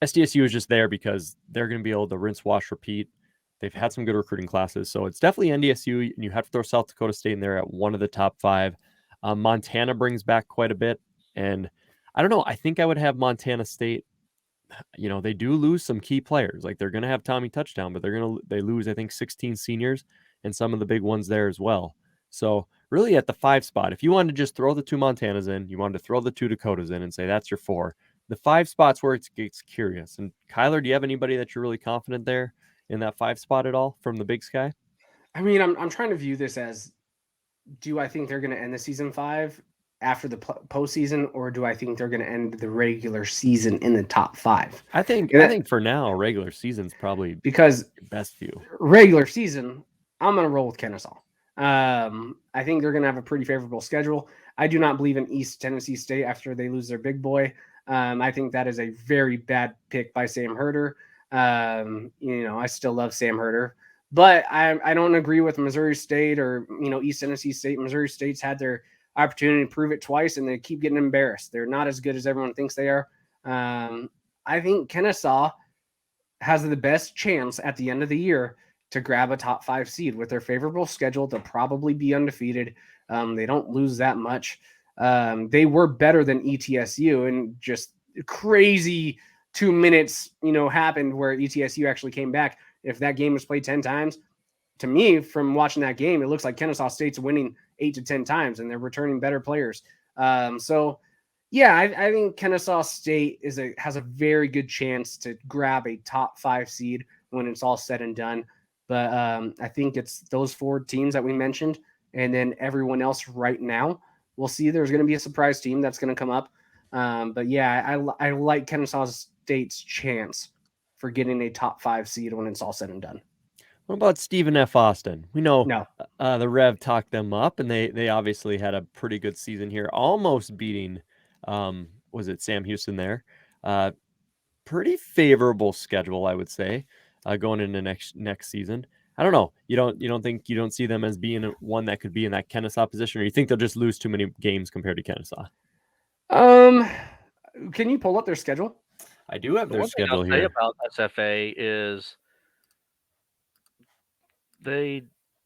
SDSU is just there because they're going to be able to rinse, wash, repeat. They've had some good recruiting classes, so it's definitely NDSU, and you have to throw South Dakota State in there at one of the top 5. Montana brings back quite a bit, and I don't know. I think I would have Montana State. They do lose some key players. Like they're going to have Tommy Touchdown, but they lose, I think, 16 seniors and some of the big ones there as well. So really at the 5 spot, if you wanted to just throw the 2 Montanas in, you wanted to throw the 2 Dakotas in and say that's your 4. The 5 spots where it gets curious. And Kyler, do you have anybody that you're really confident there in that 5 spot at all from the Big Sky? I mean, I'm trying to view this as, do I think they're going to end the season 5 after the postseason, or do I think they're going to end the regular season in the top 5? I think for now, regular season's probably because your best view. Regular season, I'm going to roll with Kennesaw. I think they're going to have a pretty favorable schedule. I do not believe in East Tennessee State after they lose their big boy. I think that is a very bad pick by Sam Herder. I still love Sam Herder, but I don't agree with Missouri State or, East Tennessee State. Missouri State's had their opportunity to prove it twice, and they keep getting embarrassed. They're not as good as everyone thinks they are. I think Kennesaw has the best chance at the end of the year to grab a top 5 seed with their favorable schedule. They'll probably be undefeated. They don't lose that much. They were better than ETSU, and just crazy 2 minutes, happened where ETSU actually came back. If that game was played 10 times, to me, from watching that game, it looks like Kennesaw State's winning 8 to 10 times, and they're returning better players. I think Kennesaw State has a very good chance to grab a top 5 seed when it's all said and done. But I think it's those 4 teams that we mentioned, and then everyone else right now. We'll see. There's going to be a surprise team that's going to come up. I like Kennesaw State's chance for getting a top 5 seed when it's all said and done. What about Stephen F. Austin? We know No. The Rev talked them up, and they obviously had a pretty good season here, almost beating, was it Sam Houston there? Pretty favorable schedule, I would say, going into next season. I don't know. You don't see them as being one that could be in that Kennesaw position, or you think they'll just lose too many games compared to Kennesaw? Can you pull up their schedule? I do have their schedule here. One thing I'll say about SFA is they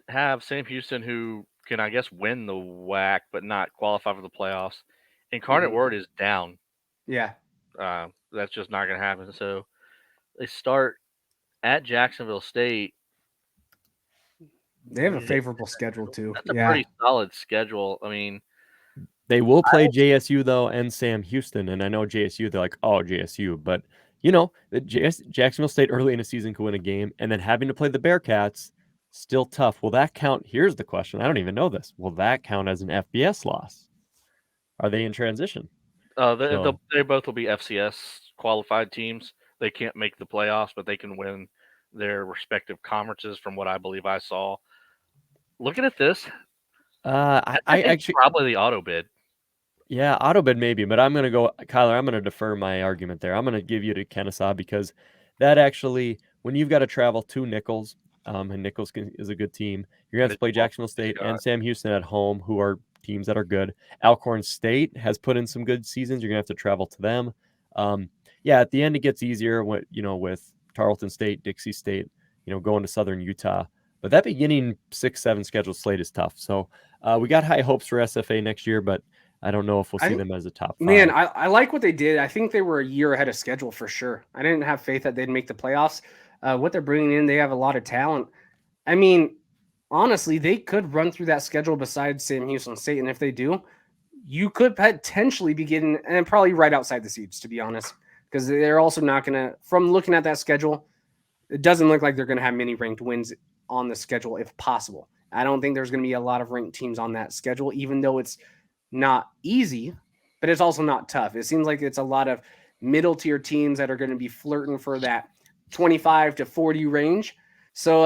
have Sam Houston, who can, I guess, win the WAC but not qualify for the playoffs. Incarnate Word is down. Yeah. That's just not going to happen. So they start at Jacksonville State. They have a favorable schedule too. That's a pretty solid schedule. I mean, they will play JSU though and Sam Houston, and I know JSU. They're like, oh, JSU, but Jacksonville State early in the season could win a game, and then having to play the Bearcats, still tough. Will that count? Here's the question. I don't even know this. Will that count as an FBS loss? Are they in transition? They both will be FCS qualified teams. They can't make the playoffs, but they can win their respective conferences from what I believe I saw. Looking at this, I actually probably the auto bid. Yeah, auto bid maybe, but I'm going to go, Kyler, I'm going to defer my argument there. I'm going to give you to Kennesaw because that actually, when you've got to travel to Nichols, and Nichols is a good team, you're going to have to play Jacksonville State and Sam Houston at home, who are teams that are good. Alcorn State has put in some good seasons. You're going to have to travel to them. yeah, at the end it gets easier with Tarleton State, Dixie State, going to Southern Utah. But that beginning 6-7 schedule slate is tough. So we got high hopes for SFA next year, but I don't know if we'll see them as a top 5. Man, I like what they did. I think they were a year ahead of schedule for sure. I didn't have faith that they'd make the playoffs. What they're bringing in, they have a lot of talent. I mean, honestly, they could run through that schedule besides Sam Houston State. And if they do, you could potentially be getting, and probably right outside the seeds, to be honest, because they're also not going to, from looking at that schedule, it doesn't look like they're going to have many ranked wins on the schedule if possible. I don't think there's going to be a lot of ranked teams on that schedule, even though it's not easy, but it's also not tough. It seems like it's a lot of middle tier teams that are going to be flirting for that 25 to 40 range. So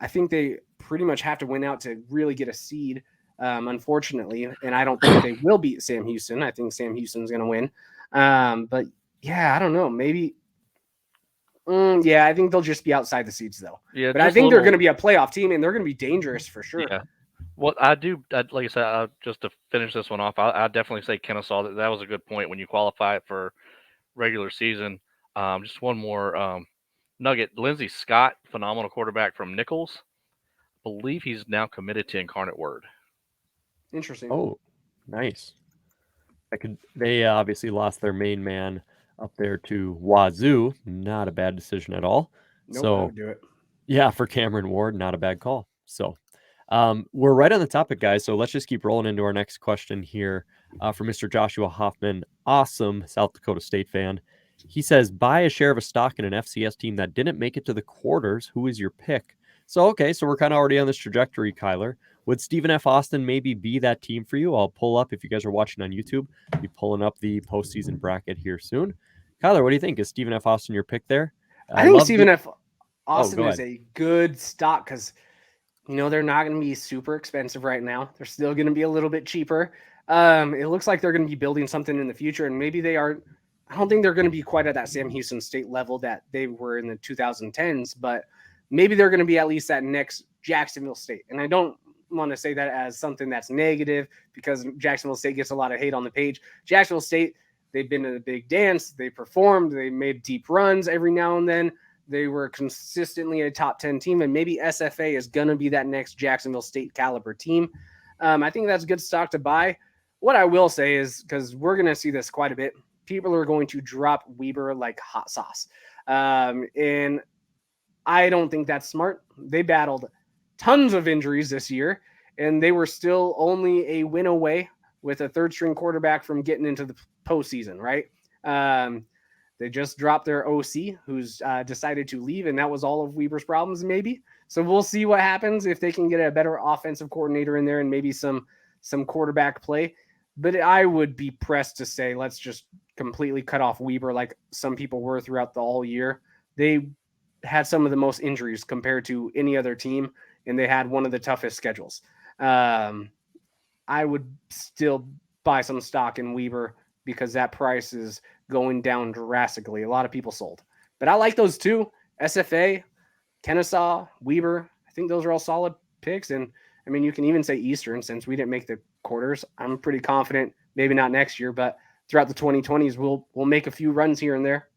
I think they pretty much have to win out to really get a seed, unfortunately. And I don't think they will beat Sam Houston. I think Sam Houston's going to win. But yeah, I don't know. Maybe. I think they'll just be outside the seeds though. Yeah, but I think they're going to be a playoff team and they're going to be dangerous for sure. Yeah. Well, like I said, just to finish this one off, I definitely say Kennesaw. That was a good point when you qualify it for regular season. Just one more nugget. Lindsey Scott, phenomenal quarterback from Nichols. I believe he's now committed to Incarnate Word. Interesting. Oh, nice. They obviously lost their main man up there to Wazoo. Not a bad decision at all. Nope, so I would do it. Yeah, for Cameron Ward, not a bad call. So we're right on the topic, guys. So let's just keep rolling into our next question here from Mr. Joshua Hoffman. Awesome South Dakota State fan. He says, buy a share of a stock in an FCS team that didn't make it to the quarters. Who is your pick? So we're kind of already on this trajectory, Kyler. Would Stephen F. Austin maybe be that team for you? I'll pull up, if you guys are watching on YouTube, be pulling up the postseason bracket here soon. Kyler, what do you think? Is Stephen F. Austin your pick there? I think Stephen F. Austin is a good stock because, they're not going to be super expensive right now. They're still going to be a little bit cheaper. It looks like they're going to be building something in the future, and maybe they are. I don't think they're going to be quite at that Sam Houston State level that they were in the 2010s, but maybe they're going to be at least that next Jacksonville State. And I don't want to say that as something that's negative because Jacksonville State gets a lot of hate on the page. Jacksonville State, they've been to the big dance. They performed. They made deep runs every now and then. They were consistently a top 10 team, and maybe SFA is going to be that next Jacksonville State caliber team. I think that's good stock to buy. What I will say is, because we're going to see this quite a bit, people are going to drop Weber like hot sauce. And I don't think that's smart. They battled tons of injuries this year, and they were still only a win away with a third-string quarterback from getting into the postseason, right? They just dropped their OC, who's decided to leave, and that was all of Weber's problems, maybe. So we'll see what happens if they can get a better offensive coordinator in there and maybe some quarterback play. But I would be pressed to say let's just completely cut off Weber like some people were throughout the whole year. They had some of the most injuries compared to any other team, and they had one of the toughest schedules. I would still buy some stock in Weber because that price is going down drastically. A lot of people sold. But I like those two, SFA, Kennesaw, Weber. I think those are all solid picks. And, I mean, you can even say Eastern since we didn't make the quarters. I'm pretty confident, maybe not next year, but throughout the 2020s, we'll make a few runs here and there.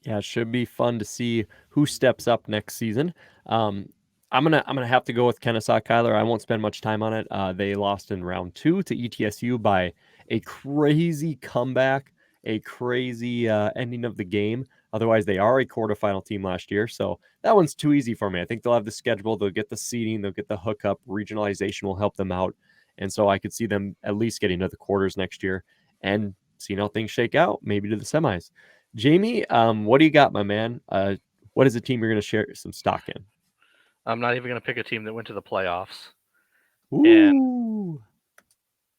Yeah, it should be fun to see who steps up next season. I'm gonna have to go with Kennesaw, Kyler. I won't spend much time on it. They lost in round 2 to ETSU by a crazy comeback, a crazy ending of the game. Otherwise, they are a quarterfinal team last year, so that one's too easy for me. I think they'll have the schedule, they'll get the seeding, they'll get the hookup. Regionalization will help them out, and so I could see them at least getting to the quarters next year and seeing how things shake out, maybe to the semis. Jamie, what do you got, my man? What is the team you're going to share some stock in? I'm not even going to pick a team that went to the playoffs. Ooh.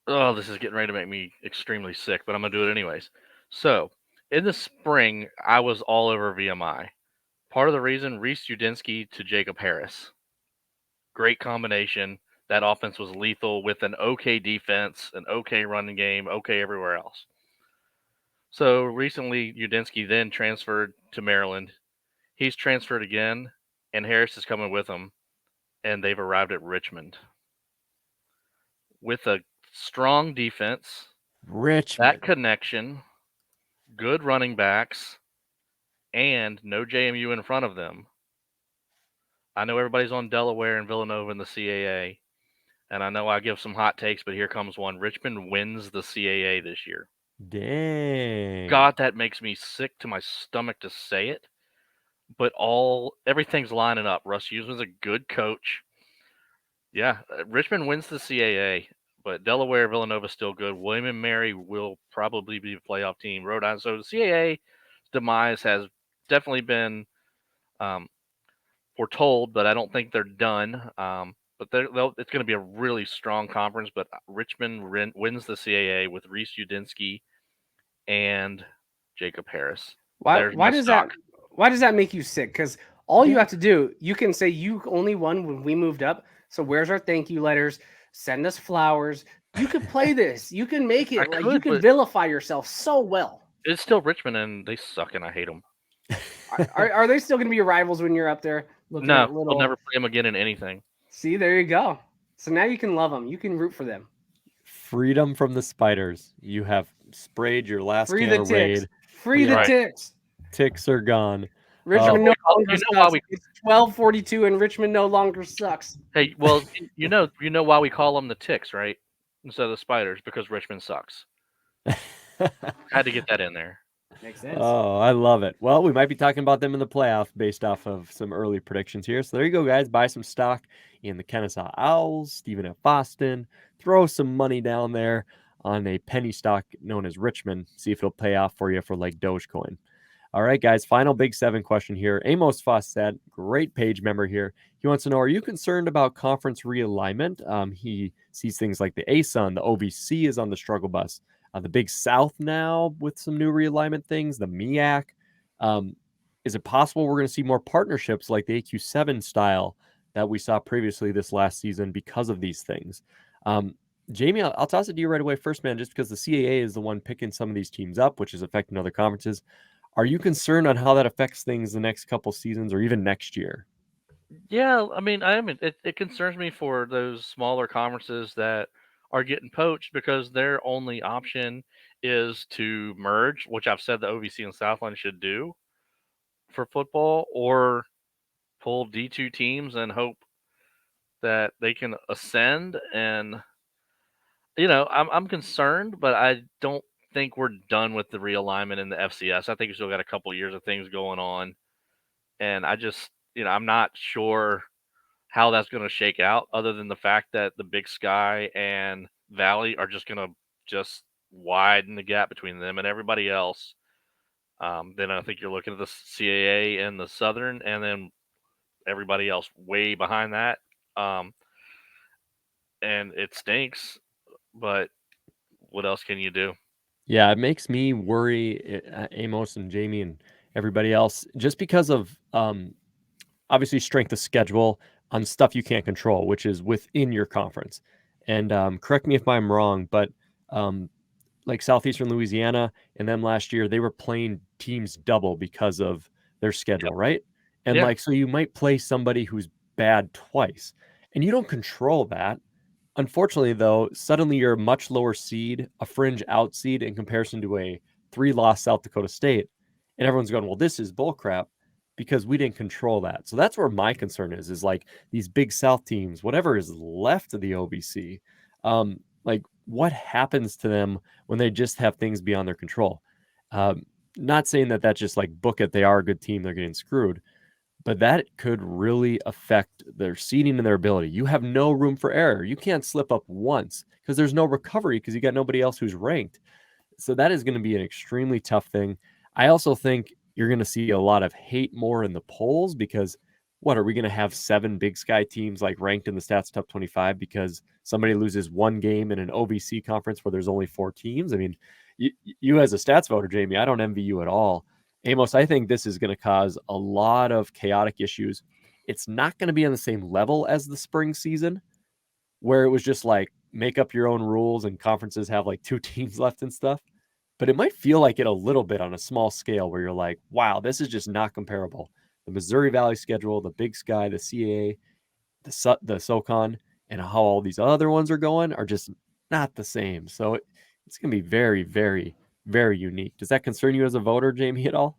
And, this is getting ready to make me extremely sick, but I'm going to do it anyways. So, in the spring, I was all over VMI. Part of the reason, Reese Udinsky to Jacob Harris. Great combination. That offense was lethal with an okay defense, an okay running game, okay everywhere else. So recently, Udinsky then transferred to Maryland. He's transferred again, and Harris is coming with him, and they've arrived at Richmond. With a strong defense, Richmond, that connection, good running backs, and no JMU in front of them. I know everybody's on Delaware and Villanova in the CAA, and I know I give some hot takes, but here comes one. Richmond wins the CAA this year. Dang. God, that makes me sick to my stomach to say it, but everything's lining up. Russ Huseman's a good coach. Yeah, Richmond wins the CAA, but Delaware, Villanova still good. William and Mary will probably be a playoff team. Rhode Island. So the CAA demise has definitely been foretold, but I don't think they're done. But it's going to be a really strong conference. But Richmond wins the CAA with Reese Udinsky and Jacob Harris. Why There's my does stock. why does that make you sick? Because all you have to do, you can say you only won when we moved up. So where's our thank you letters? Send us flowers. You could play this. You can make it. I You could, can but vilify yourself so well. it's still Richmond, and they suck, and I hate them. Are they still going to be your rivals when you're up there? Looking No, at little... I'll never play them again in anything. See, there you go. So now you can love them. You can root for them. Freedom from the spiders. You have sprayed your last Free can the of ticks. Raid. Free the Right. ticks. Ticks are gone. Richmond no longer you know why sucks. It's 12:42 and Richmond no longer sucks. Hey, well, you know why we call them the ticks, right? Instead of the spiders, because Richmond sucks. Had to get that in there. Makes sense. Oh, I love it. Well, we might be talking about them in the playoff based off of some early predictions here. So there you go, guys. Buy some stock in the Kennesaw Owls, Stephen F. Boston. Throw some money down there on a penny stock known as Richmond. See if it'll pay off for you for like Dogecoin. All right, guys, final Big 7 question here. Amos Fawcett, great page member here. He wants to know, are you concerned about conference realignment? He sees things like the ASUN, the OVC is on the struggle bus. The Big South now with some new realignment things, the MEAC. Is it possible we're going to see more partnerships like the AQ7 style that we saw previously this last season because of these things? Jamie, I'll toss it to you right away first, man, just because the CAA is the one picking some of these teams up, which is affecting other conferences. Are you concerned on how that affects things the next couple seasons or even next year? Yeah, I mean, I am. It concerns me for those smaller conferences that are getting poached because their only option is to merge, which I've said the OVC and Southland should do for football, or pull D2 teams and hope that they can ascend. And I'm concerned, but I don't think we're done with the realignment in the FCS. I think we still got a couple years of things going on, and I just I'm not sure how that's going to shake out, other than the fact that the Big Sky and Valley are just going to just widen the gap between them and everybody else. Then I think you're looking at the CAA and the Southern, and then everybody else way behind that. And it stinks, but what else can you do? Yeah, it makes me worry, Amos and Jamie and everybody else, just because of obviously strength of schedule on stuff you can't control, which is within your conference. And correct me if I'm wrong, but like Southeastern Louisiana and them last year, they were playing teams double because of their schedule, right? And Yeah. so you might play somebody who's bad twice, and you don't control that. Unfortunately, though, suddenly you're a much lower seed, a fringe out seed in comparison to a 3-loss South Dakota State. And everyone's going, well, this is bullcrap because we didn't control that. So that's where my concern is like these Big South teams, whatever is left of the OVC, like what happens to them when they just have things beyond their control? Not saying that just like book it, they are a good team, they're getting screwed. But that could really affect their seeding and their ability. You have no room for error. You can't slip up once because there's no recovery because you got nobody else who's ranked. So that is going to be an extremely tough thing. I also think you're going to see a lot of hate more in the polls because what are we going to have 7 Big Sky teams like ranked in the Stats Top 25 because somebody loses one game in an OVC conference where there's only 4 teams? I mean, you as a stats voter, Jamie, I don't envy you at all. Amos, I think this is going to cause a lot of chaotic issues. It's not going to be on the same level as the spring season, where it was just like make up your own rules and conferences have like 2 teams left and stuff. But it might feel like it a little bit on a small scale where you're like, wow, this is just not comparable. The Missouri Valley schedule, the Big Sky, the CAA, the SoCon, and how all these other ones are going are just not the same. So it's going to be very, very, very unique. Does that concern you as a voter, Jamie, at all?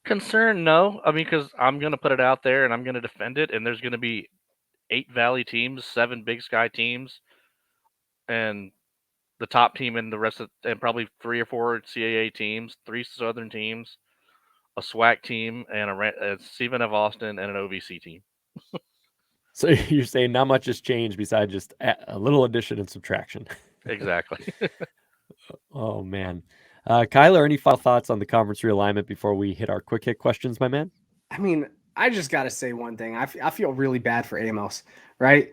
Concern, no. I mean, because I'm going to put it out there and I'm going to defend it, and there's going to be 8 Valley teams, 7 Big Sky teams, and the top team in the rest of, and probably 3 or 4 CAA teams, 3 Southern teams, a SWAC team, and a Stephen F. Austin and an OVC team. So you're saying not much has changed besides just a little addition and subtraction. Exactly. Oh, man. Kyler, any final thoughts on the conference realignment before we hit our quick hit questions, my man? I mean, I just got to say one thing. I feel really bad for Amos, right?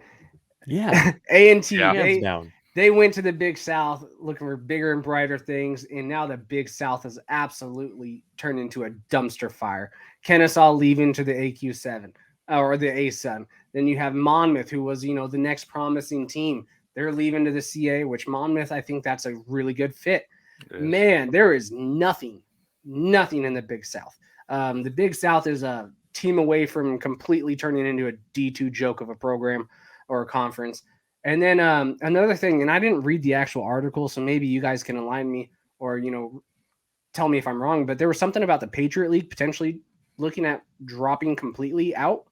Yeah. A&T, Hands down. They went to the Big South looking for bigger and brighter things, and now the Big South has absolutely turned into a dumpster fire. Kennesaw leaving to the AQ7 or the A7. Then you have Monmouth, who was, the next promising team. They're leaving to the CA, which Monmouth, I think that's a really good fit. Man, there is nothing in the Big South. The Big South is a team away from completely turning into a D2 joke of a program or a conference. And then another thing, and I didn't read the actual article, so maybe you guys can align me or, tell me if I'm wrong, but there was something about the Patriot League potentially looking at dropping completely out.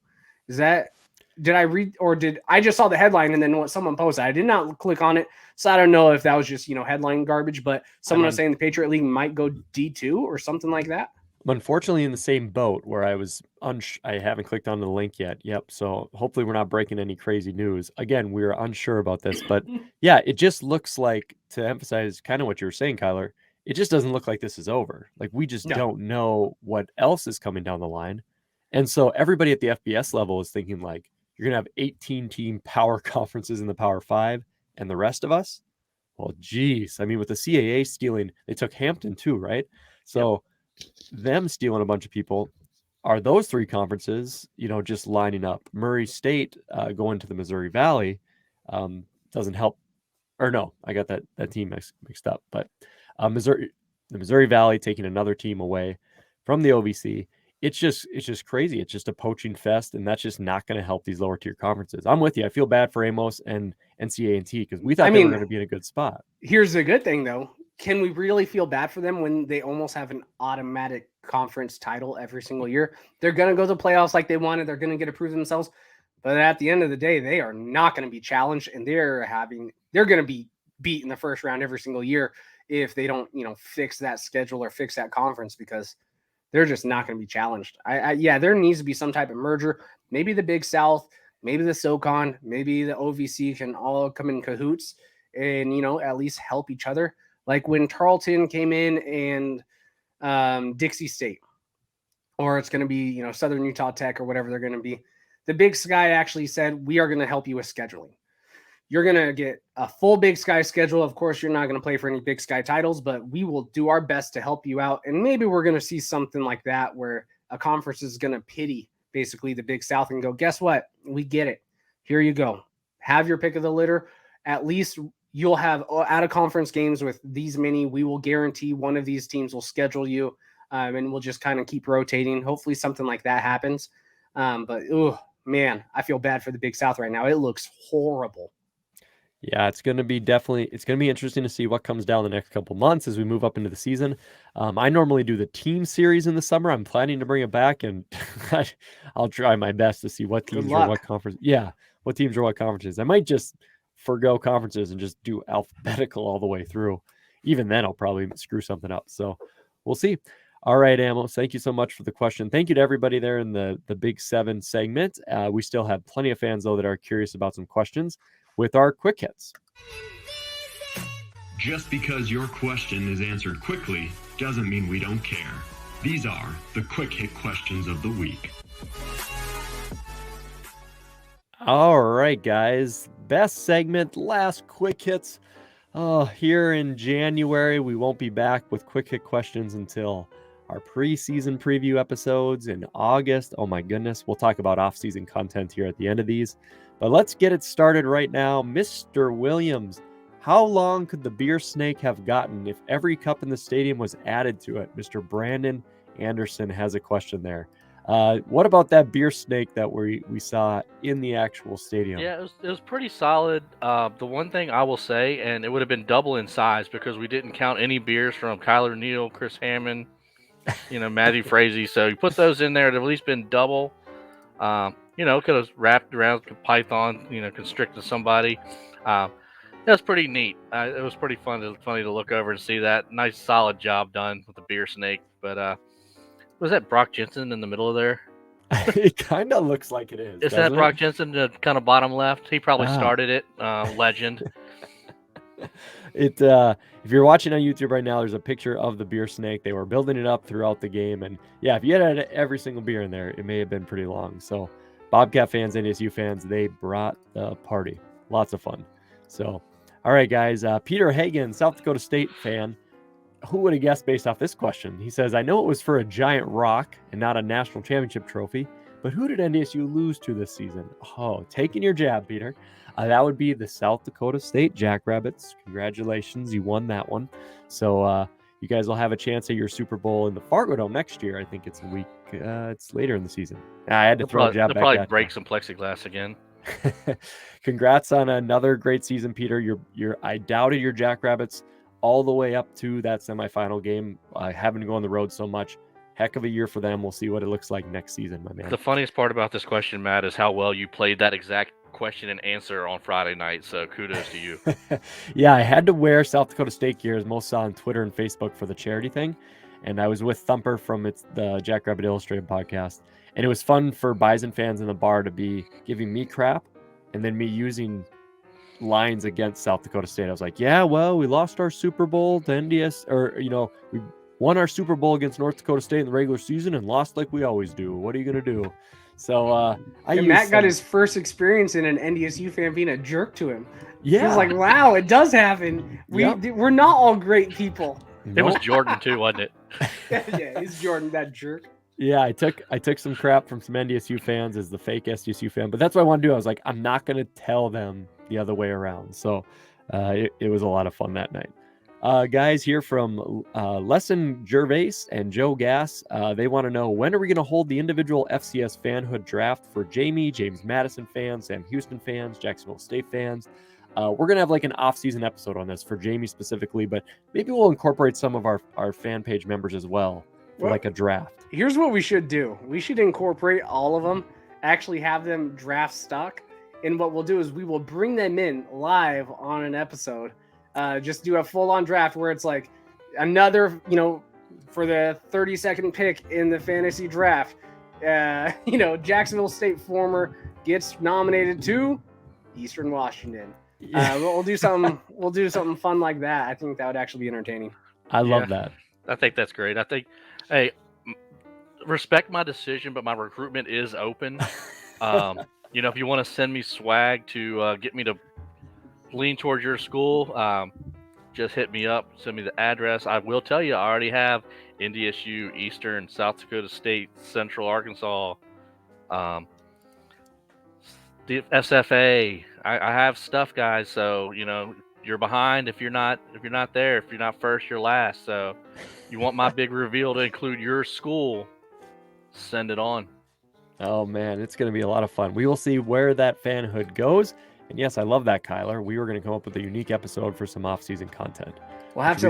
Did I read, or did I just saw the headline and then what someone posted? I did not click on it, so I don't know if that was just, headline garbage, but someone was saying the Patriot League might go D2 or something like that. I'm unfortunately in the same boat where I was I haven't clicked on the link yet. Yep. So hopefully we're not breaking any crazy news. Again, we're unsure about this, but yeah, it just looks like, to emphasize kind of what you were saying, Kyler, it just doesn't look like this is over. Like, we just don't know what else is coming down the line. And so everybody at the FBS level is thinking, like, you're going to have 18 team power conferences in the Power 5 and the rest of us. Well, geez. I mean, with the CAA stealing, they took Hampton too, right? So them stealing a bunch of people, are those 3 conferences, just lining up? Murray State going to the Missouri Valley doesn't help. Or no, I got that team mixed up. But the Missouri Valley taking another team away from the OVC. It's just crazy. It's just a poaching fest, and that's just not going to help these lower tier conferences. I'm with you. I feel bad for Amos and NCA&T because we thought they were going to be in a good spot. Here's the good thing, though. Can we really feel bad for them when they almost have an automatic conference title every single year? They're going to go to the playoffs like they wanted. They're going to get to prove themselves. But at the end of the day, they are not going to be challenged, and they're going to be beat in the first round every single year if they don't, fix that schedule or fix that conference, because they're just not going to be challenged. There needs to be some type of merger. Maybe the Big South, maybe the SoCon, maybe the OVC can all come in cahoots and, at least help each other. Like when Tarleton came in and Dixie State, or it's going to be, Southern Utah Tech or whatever they're going to be. The Big Sky actually said, we are going to help you with scheduling. You're going to get a full Big Sky schedule. Of course, you're not going to play for any Big Sky titles, but we will do our best to help you out. And maybe we're going to see something like that where a conference is going to pity basically the Big South and go, guess what? We get it. Here you go. Have your pick of the litter. At least you'll have out-of-conference games with these many. We will guarantee one of these teams will schedule you, and we'll just kind of keep rotating. Hopefully something like that happens. But, man, I feel bad for the Big South right now. It looks horrible. Yeah, it's going to be interesting to see what comes down the next couple months as we move up into the season. I normally do the team series in the summer. I'm planning to bring it back, and I'll try my best to see what teams or what conference. Yeah, what teams or what conferences. I might just forgo conferences and just do alphabetical all the way through. Even then, I'll probably screw something up. So we'll see. All right, Amos, thank you so much for the question. Thank you to everybody there in the Big 7 segment. We still have plenty of fans, though, that are curious about some questions with our quick hits. Just because your question is answered quickly doesn't mean we don't care. These are the quick hit questions of the week. All right, guys. Best segment, last quick hits. Here in January, we won't be back with quick hit questions until our preseason preview episodes in August. Oh my goodness. We'll talk about off-season content here at the end of these. But let's get it started right now. Mr. Williams, how long could the beer snake have gotten if every cup in the stadium was added to it? Mr. Brandon Anderson has a question there. What about that beer snake that we saw in the actual stadium? Yeah, it was pretty solid. The one thing I will say, and it would have been double in size because we didn't count any beers from Kyler Neal, Chris Hammond, Matthew Frazee. So you put those in there, it'd at least been double. Could have wrapped around a python, constricted somebody. That was pretty neat. It was pretty funny to look over and see that. Nice, solid job done with the beer snake. But was that Brock Jensen in the middle of there? It kind of looks like it is. Is that Brock Jensen, the kind of bottom left? He probably started it. Legend. If you're watching on YouTube right now, there's a picture of the beer snake. They were building it up throughout the game, and yeah, if you had every single beer in there, it may have been pretty long. So, Bobcat fans, NDSU fans, they brought the party. Lots of fun. So, all right, guys. Peter Hagen, South Dakota State fan. Who would have guessed based off this question? He says, I know it was for a giant rock and not a national championship trophy, but who did NDSU lose to this season? Oh, taking your jab, Peter. That would be the South Dakota State Jackrabbits. Congratulations, you won that one. So you guys will have a chance at your Super Bowl in the Fargo Dome next year. I think it's a week. It's later in the season. I had to throw a jab back. They'll probably break some plexiglass again. Congrats on another great season, Peter. I doubted your Jackrabbits all the way up to that semifinal game. Having to go on the road so much. Heck of a year for them. We'll see what it looks like next season, my man. The funniest part about this question, Matt, is how well you played that exact question and answer on Friday night. So kudos to you. Yeah, I had to wear South Dakota State gear, as most saw on Twitter and Facebook, for the charity thing. And I was with Thumper from the Jackrabbit Illustrated podcast. And it was fun for Bison fans in the bar to be giving me crap and then me using lines against South Dakota State. I was like, yeah, well, we lost our Super Bowl to NDS, or, we won our Super Bowl against North Dakota State in the regular season and lost like we always do. What are you going to do? So Matt got his first experience in an NDSU fan being a jerk to him. Yeah. He was like, wow, it does happen. We're not all great people. It was Jordan too, wasn't it? Yeah, it's Jordan, that jerk. Yeah, I took some crap from some NDSU fans as the fake SDSU fan, but that's what I want to do. I was like, I'm not going to tell them the other way around. So it was a lot of fun that night. Guys here from Lesson Gervais and Joe Gass, they want to know, when are we going to hold the individual FCS fanhood draft for Jamie, James Madison fans, Sam Houston fans, Jacksonville State fans? We're going to have like an off-season episode on this for Jamie specifically, but maybe we'll incorporate some of our fan page members as well for like a draft. Here's what we should do. We should incorporate all of them, actually have them draft stock. And what we'll do is we will bring them in live on an episode. Just do a full-on draft where it's like another, for the 32nd pick in the fantasy draft, Jacksonville State former gets nominated to Eastern Washington. We'll do something. We'll do something fun like that. I think that would actually be entertaining. I love that. I think that's great. I think, hey, respect my decision, but my recruitment is open. If you want to send me swag to get me to lean towards your school, just hit me up, send me the address. I will tell you, I already have NDSU, Eastern, South Dakota State, Central Arkansas, the SFA. I have stuff, guys. So you're behind if you're not there. If you're not first, you're last. So you want my big reveal to include your school, send it on. Oh man, it's going to be a lot of fun. We will see where that fanhood goes. And yes, I love that, Kyler. We were going to come up with a unique episode for some off-season content. We'll have to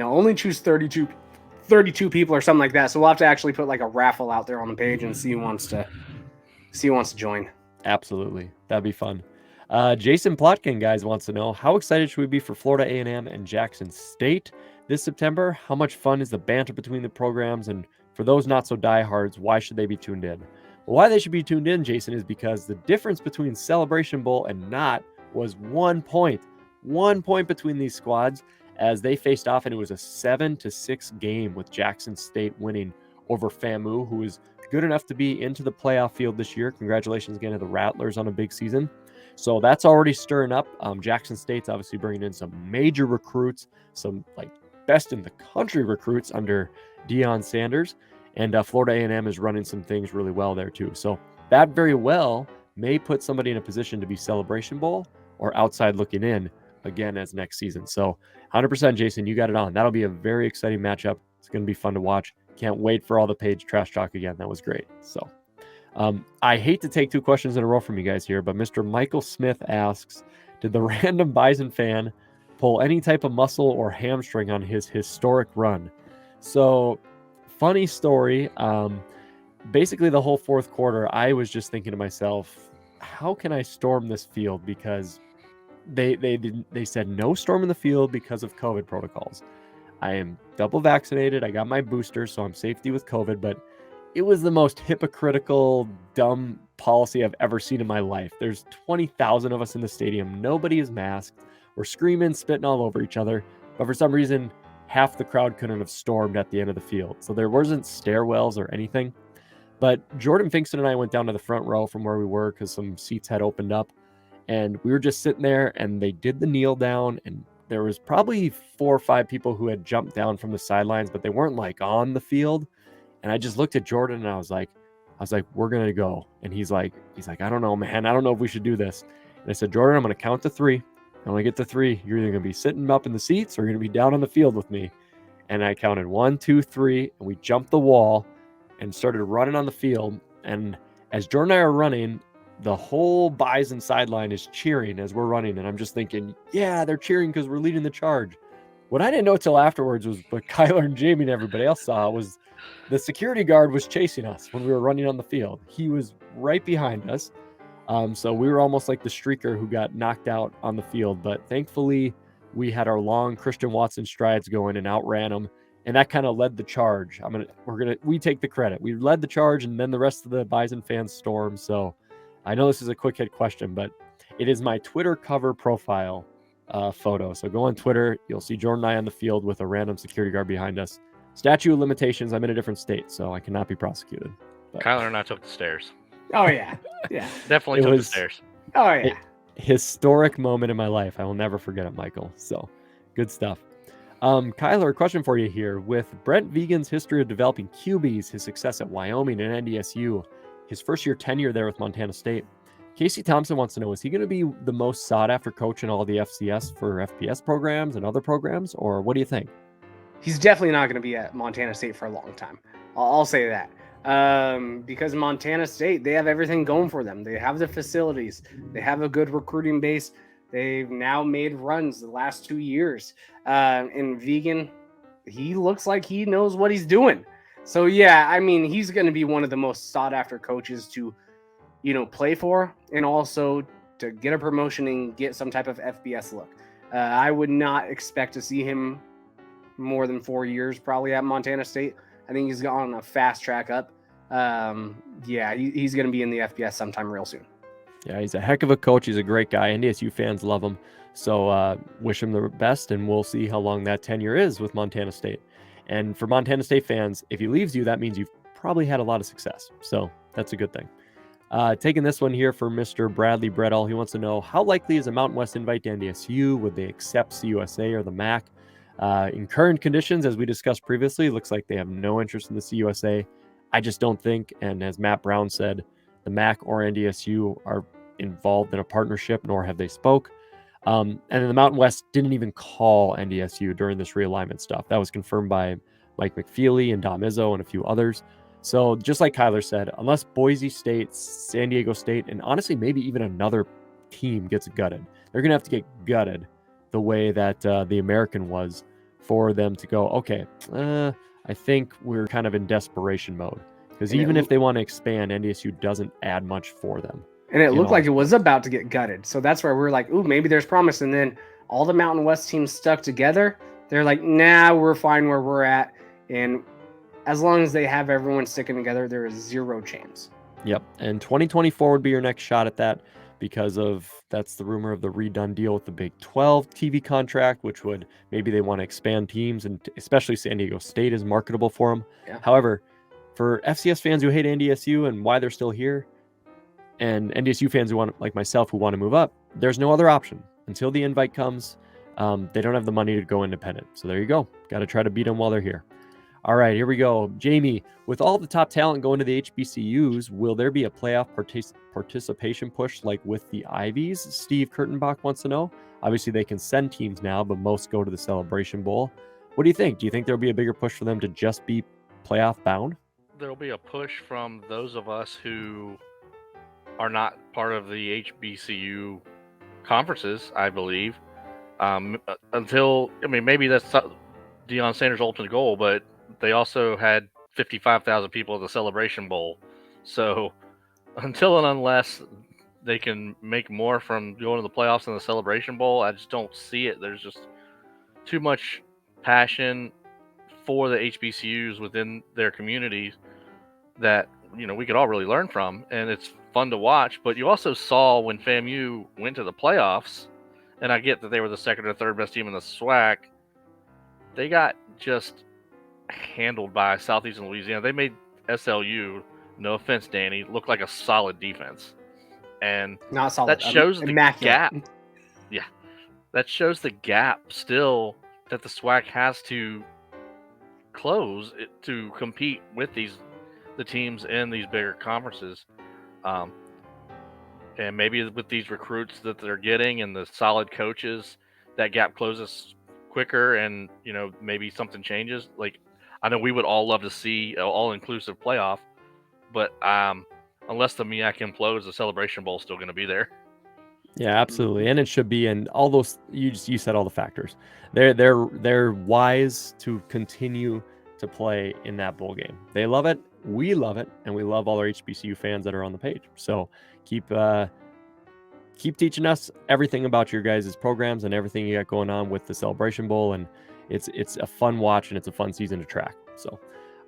only choose 32 people or something like that. So we'll have to actually put like a raffle out there on the page and see who wants to join. Absolutely. That'd be fun. Jason Plotkin, guys, wants to know, how excited should we be for Florida A&M and Jackson State this September? How much fun is the banter between the programs? And for those not so diehards, why should they be tuned in? Well, why they should be tuned in, Jason, is because the difference between Celebration Bowl and not was 1 point. 1 point between these squads as they faced off, and it was a 7-6 game with Jackson State winning over FAMU, who is good enough to be into the playoff field this year. Congratulations again to the Rattlers on a big season. So that's already stirring up. Jackson State's obviously bringing in some major recruits, some like best in the country recruits under Deion Sanders. And Florida A&M is running some things really well there too. So that very well may put somebody in a position to be Celebration Bowl or outside looking in again as next season. So 100%, Jason, you got it on. That'll be a very exciting matchup. It's going to be fun to watch. Can't wait for all the page trash talk again. That was great. So I hate to take two questions in a row from you guys here, but Mr. Michael Smith asks, did the random Bison fan pull any type of muscle or hamstring on his historic run? So funny story. Basically, the whole fourth quarter, I was just thinking to myself, how can I storm this field? Because they said no storm in the field because of COVID protocols. I am double vaccinated. I got my booster, so I'm safety with COVID, but it was the most hypocritical, dumb policy I've ever seen in my life. There's 20,000 of us in the stadium. Nobody is masked. We're screaming, spitting all over each other. But for some reason, half the crowd couldn't have stormed at the end of the field. So there wasn't stairwells or anything. But Jordan Finkston and I went down to the front row from where we were because some seats had opened up. And we were just sitting there, and they did the kneel down, and there was probably 4 or 5 people who had jumped down from the sidelines, but they weren't like on the field. And I just looked at Jordan and I was like, we're going to go. And he's like, I don't know, man. I don't know if we should do this. And I said, Jordan, I'm going to count to 3. And when I get to 3, you're either going to be sitting up in the seats or you're going to be down on the field with me. And I counted 1, 2, 3, and we jumped the wall and started running on the field. And as Jordan and I are running, the whole Bison sideline is cheering as we're running. And I'm just thinking, yeah, they're cheering because we're leading the charge. What I didn't know till afterwards was what Kyler and Jamie and everybody else saw was the security guard was chasing us when we were running on the field. He was right behind us. So we were almost like the streaker who got knocked out on the field. But thankfully, we had our long Christian Watson strides going and outran him. And that kind of led the charge. We take the credit. We led the charge, and then the rest of the Bison fans stormed. So I know this is a quick hit question, but it is my Twitter cover profile photo. So go on Twitter. You'll see Jordan and I on the field with a random security guard behind us. Statute of limitations. I'm in a different state, so I cannot be prosecuted. But Kyler and I took the stairs. Oh yeah, yeah, Definitely took the stairs. oh yeah. Historic moment in my life. I will never forget it, Michael. So good stuff. Kyler, a question for you here. With Brent Vigen's history of developing QBs, his success at Wyoming and NDSU, his first year tenure there with Montana State, Casey Thompson wants to know, is he going to be the most sought after coach in all the FCS for FBS programs and other programs, or what do you think? He's definitely not going to be at Montana State for a long time. I'll say that. Because Montana State, they have everything going for them. They have the facilities. They have a good recruiting base. They've now made runs the last 2 years. And Vigen, he looks like he knows what he's doing. So, yeah, I mean, he's going to be one of the most sought-after coaches to, play for and also to get a promotion and get some type of FBS look. I would not expect to see him more than 4 years probably at Montana State. I think he's on a fast track up. He's going to be in the FBS sometime real soon. Yeah, he's a heck of a coach. He's a great guy. NDSU fans love him. So wish him the best, and we'll see how long that tenure is with Montana State. And for Montana State fans, if he leaves you, that means you've probably had a lot of success. So that's a good thing. Taking this one here for Mr. Bradley Bredall. He wants to know, how likely is a Mountain West invite to NDSU? Would they accept CUSA or the MAC? In current conditions, as we discussed previously, it looks like they have no interest in the CUSA. I just don't think, and as Matt Brown said, the MAC or NDSU are involved in a partnership, nor have they spoke. And then the Mountain West didn't even call NDSU during this realignment stuff. That was confirmed by Mike McFeely and Dom Izzo and a few others. So just like Kyler said, unless Boise State, San Diego State, and honestly maybe even another team gets gutted, they're going to have to get gutted the way that the American was for them to go, okay, I think we're kind of in desperation mode. Because even if they want to expand, NDSU doesn't add much for them. And it looked like it was about to get gutted. So that's where we're like, ooh, maybe there's promise. And then all the Mountain West teams stuck together. They're like, nah, we're fine where we're at. And as long as they have everyone sticking together, there is zero chance. Yep. And 2024 would be your next shot at that, because that's the rumor of the redone deal with the Big 12 TV contract, which would maybe they want to expand teams, and especially San Diego State is marketable for them. Yeah. However, for FCS fans who hate NDSU and why they're still here, and NDSU fans who want, like myself, who want to move up, there's no other option until the invite comes. They don't have the money to go independent. So there you go. Got to try to beat them while they're here. All right, here we go. Jamie, with all the top talent going to the HBCUs, will there be a playoff participation push like with the Ivies? Steve Kurtenbach wants to know. Obviously, they can send teams now, but most go to the Celebration Bowl. What do you think? Do you think there'll be a bigger push for them to just be playoff bound? There'll be a push from those of us who are not part of the HBCU conferences, I believe. Maybe that's Deion Sanders' ultimate goal, but they also had 55,000 people at the Celebration Bowl. So until and unless they can make more from going to the playoffs than the Celebration Bowl, I just don't see it. There's just too much passion for the HBCUs within their communities that we could all really learn from, and it's fun to watch. But you also saw when FAMU went to the playoffs, and I get that they were the second or third best team in the SWAC, they got just handled by Southeastern Louisiana. They made SLU, no offense, Danny, look like a solid defense, and Not solid. that shows the immaculate. gap. Yeah, that shows the gap still that the SWAC has to close to compete with the teams in these bigger conferences. And maybe with these recruits that they're getting and the solid coaches, that gap closes quicker, and maybe something changes. Like, I know we would all love to see an all-inclusive playoff, but unless the MEAC implodes, the Celebration Bowl is still going to be there. Yeah, absolutely, and it should be. And all those you said all the factors. They're wise to continue to play in that bowl game. They love it. We love it, and we love all our HBCU fans that are on the page. So keep teaching us everything about your guys' programs and everything you got going on with the Celebration Bowl, and it's a fun watch and it's a fun season to track. So,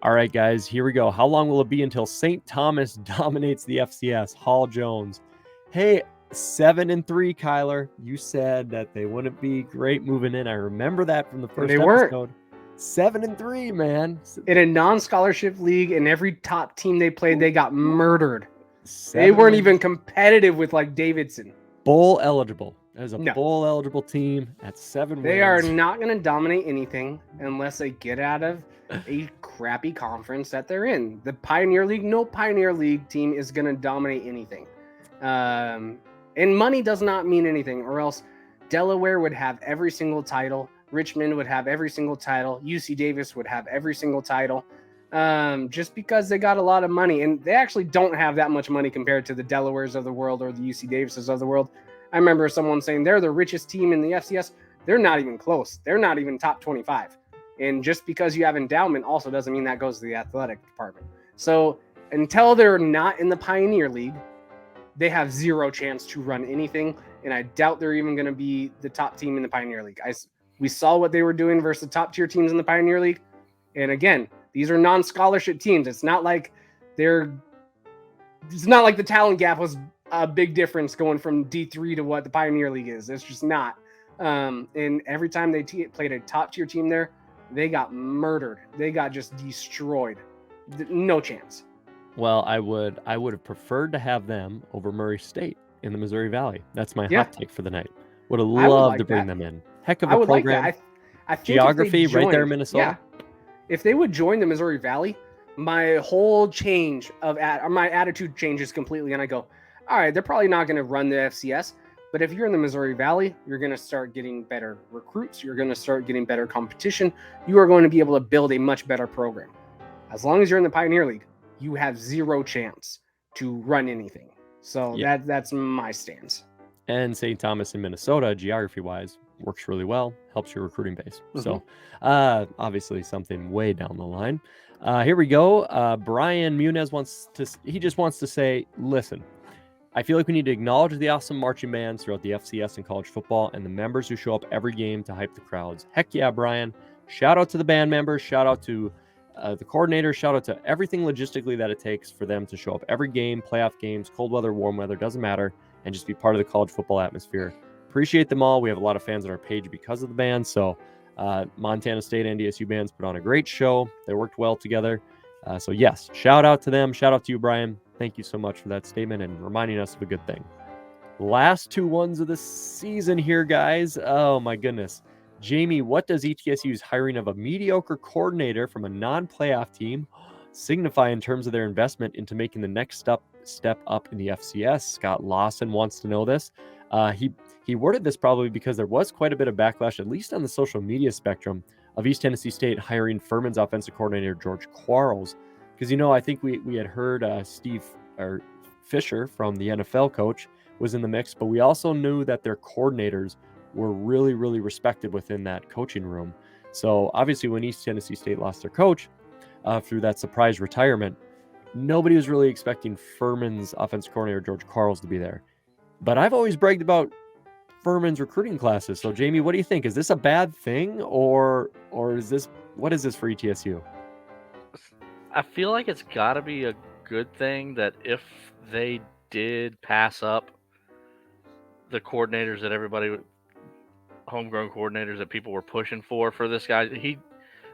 all right, guys, here we go. How long will it be until St. Thomas dominates the FCS? Hall Jones. Hey, 7-3, Kyler. You said that they wouldn't be great moving in. I remember that from the first episode. 7-3, man. In a non-scholarship league, and every top team they played, they got murdered. They weren't even competitive with like Davidson. Bowl eligible. As a bowl eligible team at 7 They wins. are not going to dominate anything unless they get out of a crappy conference that they're in. The Pioneer League, no Pioneer League team is going to dominate anything. And money does not mean anything, or else Delaware would have every single title. Richmond would have every single title. UC Davis would have every single title. Just because they got a lot of money, and they actually don't have that much money compared to the Delawares of the world or the UC Davises of the world. I remember someone saying they're the richest team in the FCS. They're not even close. They're not even top 25. And just because you have endowment also doesn't mean that goes to the athletic department. So until they're not in the Pioneer League, they have zero chance to run anything. And I doubt they're even going to be the top team in the Pioneer League. We saw what they were doing versus the top tier teams in the Pioneer League. And again, these are non-scholarship teams. It's not like the talent gap was a big difference going from D3 to what the Pioneer League is. It's just not. And every time they played a top tier team there, they got murdered. They got just destroyed. No chance. Well, I would have preferred to have them over Murray State in the Missouri Valley. That's my hot take for the night. Would have loved to bring them in. Heck of a program. Like that. I think geography right there in Minnesota. Yeah. If they would join the Missouri Valley, my whole change of my attitude changes completely, and I go, all right, they're probably not going to run the FCS, but if you're in the Missouri Valley, you're going to start getting better recruits. You're going to start getting better competition. You are going to be able to build a much better program. As long as you're in the Pioneer League, you have zero chance to run anything. So that's my stance. And St. Thomas in Minnesota, geography-wise, works really well, helps your recruiting base. Mm-hmm. So obviously something way down the line. Here we go. Brian Muniz just wants to say, listen, I feel like we need to acknowledge the awesome marching bands throughout the FCS and college football and the members who show up every game to hype the crowds. Heck yeah, Brian. Shout out to the band members. Shout out to the coordinator. Shout out to everything logistically that it takes for them to show up every game, playoff games, cold weather, warm weather, doesn't matter, and just be part of the college football atmosphere. Appreciate them all. We have a lot of fans on our page because of the band. So Montana State NDSU bands put on a great show. They worked well together. So yes, shout out to them. Shout out to you, Brian. Thank you so much for that statement and reminding us of a good thing. Last 2 ones of the season here, guys. Oh my goodness. Jamie, what does ETSU's hiring of a mediocre coordinator from a non-playoff team signify in terms of their investment into making the next step up in the FCS? Scott Lawson wants to know this. He worded this probably because there was quite a bit of backlash, at least on the social media spectrum, of East Tennessee State hiring Furman's offensive coordinator, George Quarles. Because, I think we had heard Steve Fisher from the NFL coach was in the mix, but we also knew that their coordinators were really, really respected within that coaching room. So obviously when East Tennessee State lost their coach, through that surprise retirement. Nobody was really expecting Furman's offensive coordinator, George Karls, to be there. But I've always bragged about Furman's recruiting classes. So, Jamie, what do you think? Is this a bad thing, or is this, what is this for ETSU? I feel like it's got to be a good thing that if they did pass up the coordinators that everybody, homegrown coordinators that people were pushing for this guy,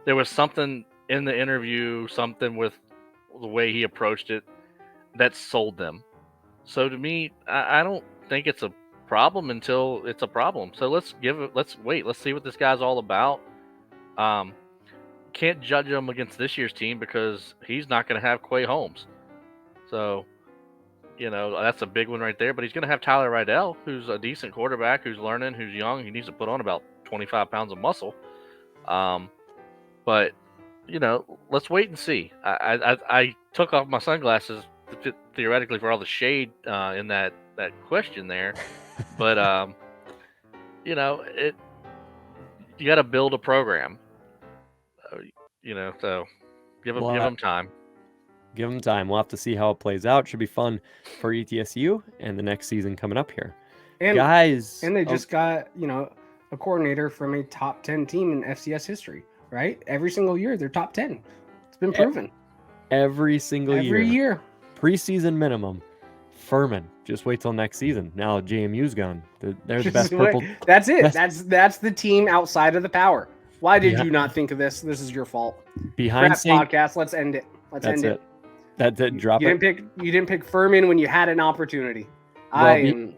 there was something in the interview, something with the way he approached it that sold them. So to me, I don't think it's a problem until it's a problem. So let's wait. Let's see what this guy's all about. Can't judge him against this year's team because he's not going to have Quay Holmes. So, that's a big one right there. But he's going to have Tyler Rydell, who's a decent quarterback, who's learning, who's young. He needs to put on about 25 pounds of muscle. But, let's wait and see. I took off my sunglasses theoretically for all the shade in that question there. But, you got to build a program. So give them time. Give them time. We'll have to see how it plays out. Should be fun for ETSU and the next season coming up here. And guys, and they just got, a coordinator from a top 10 team in FCS history, right? Every single year they're top 10. It's been proven. Every single year. Every year. Preseason minimum. Furman. Just wait till next season. Now JMU's gone. They're the best purple. That's it. That's the team outside of the power. Why did you not think of this? This is your fault. Behind podcast. Let's end it. Let's end it. That didn't drop you it. You didn't pick Furman when you had an opportunity. Well,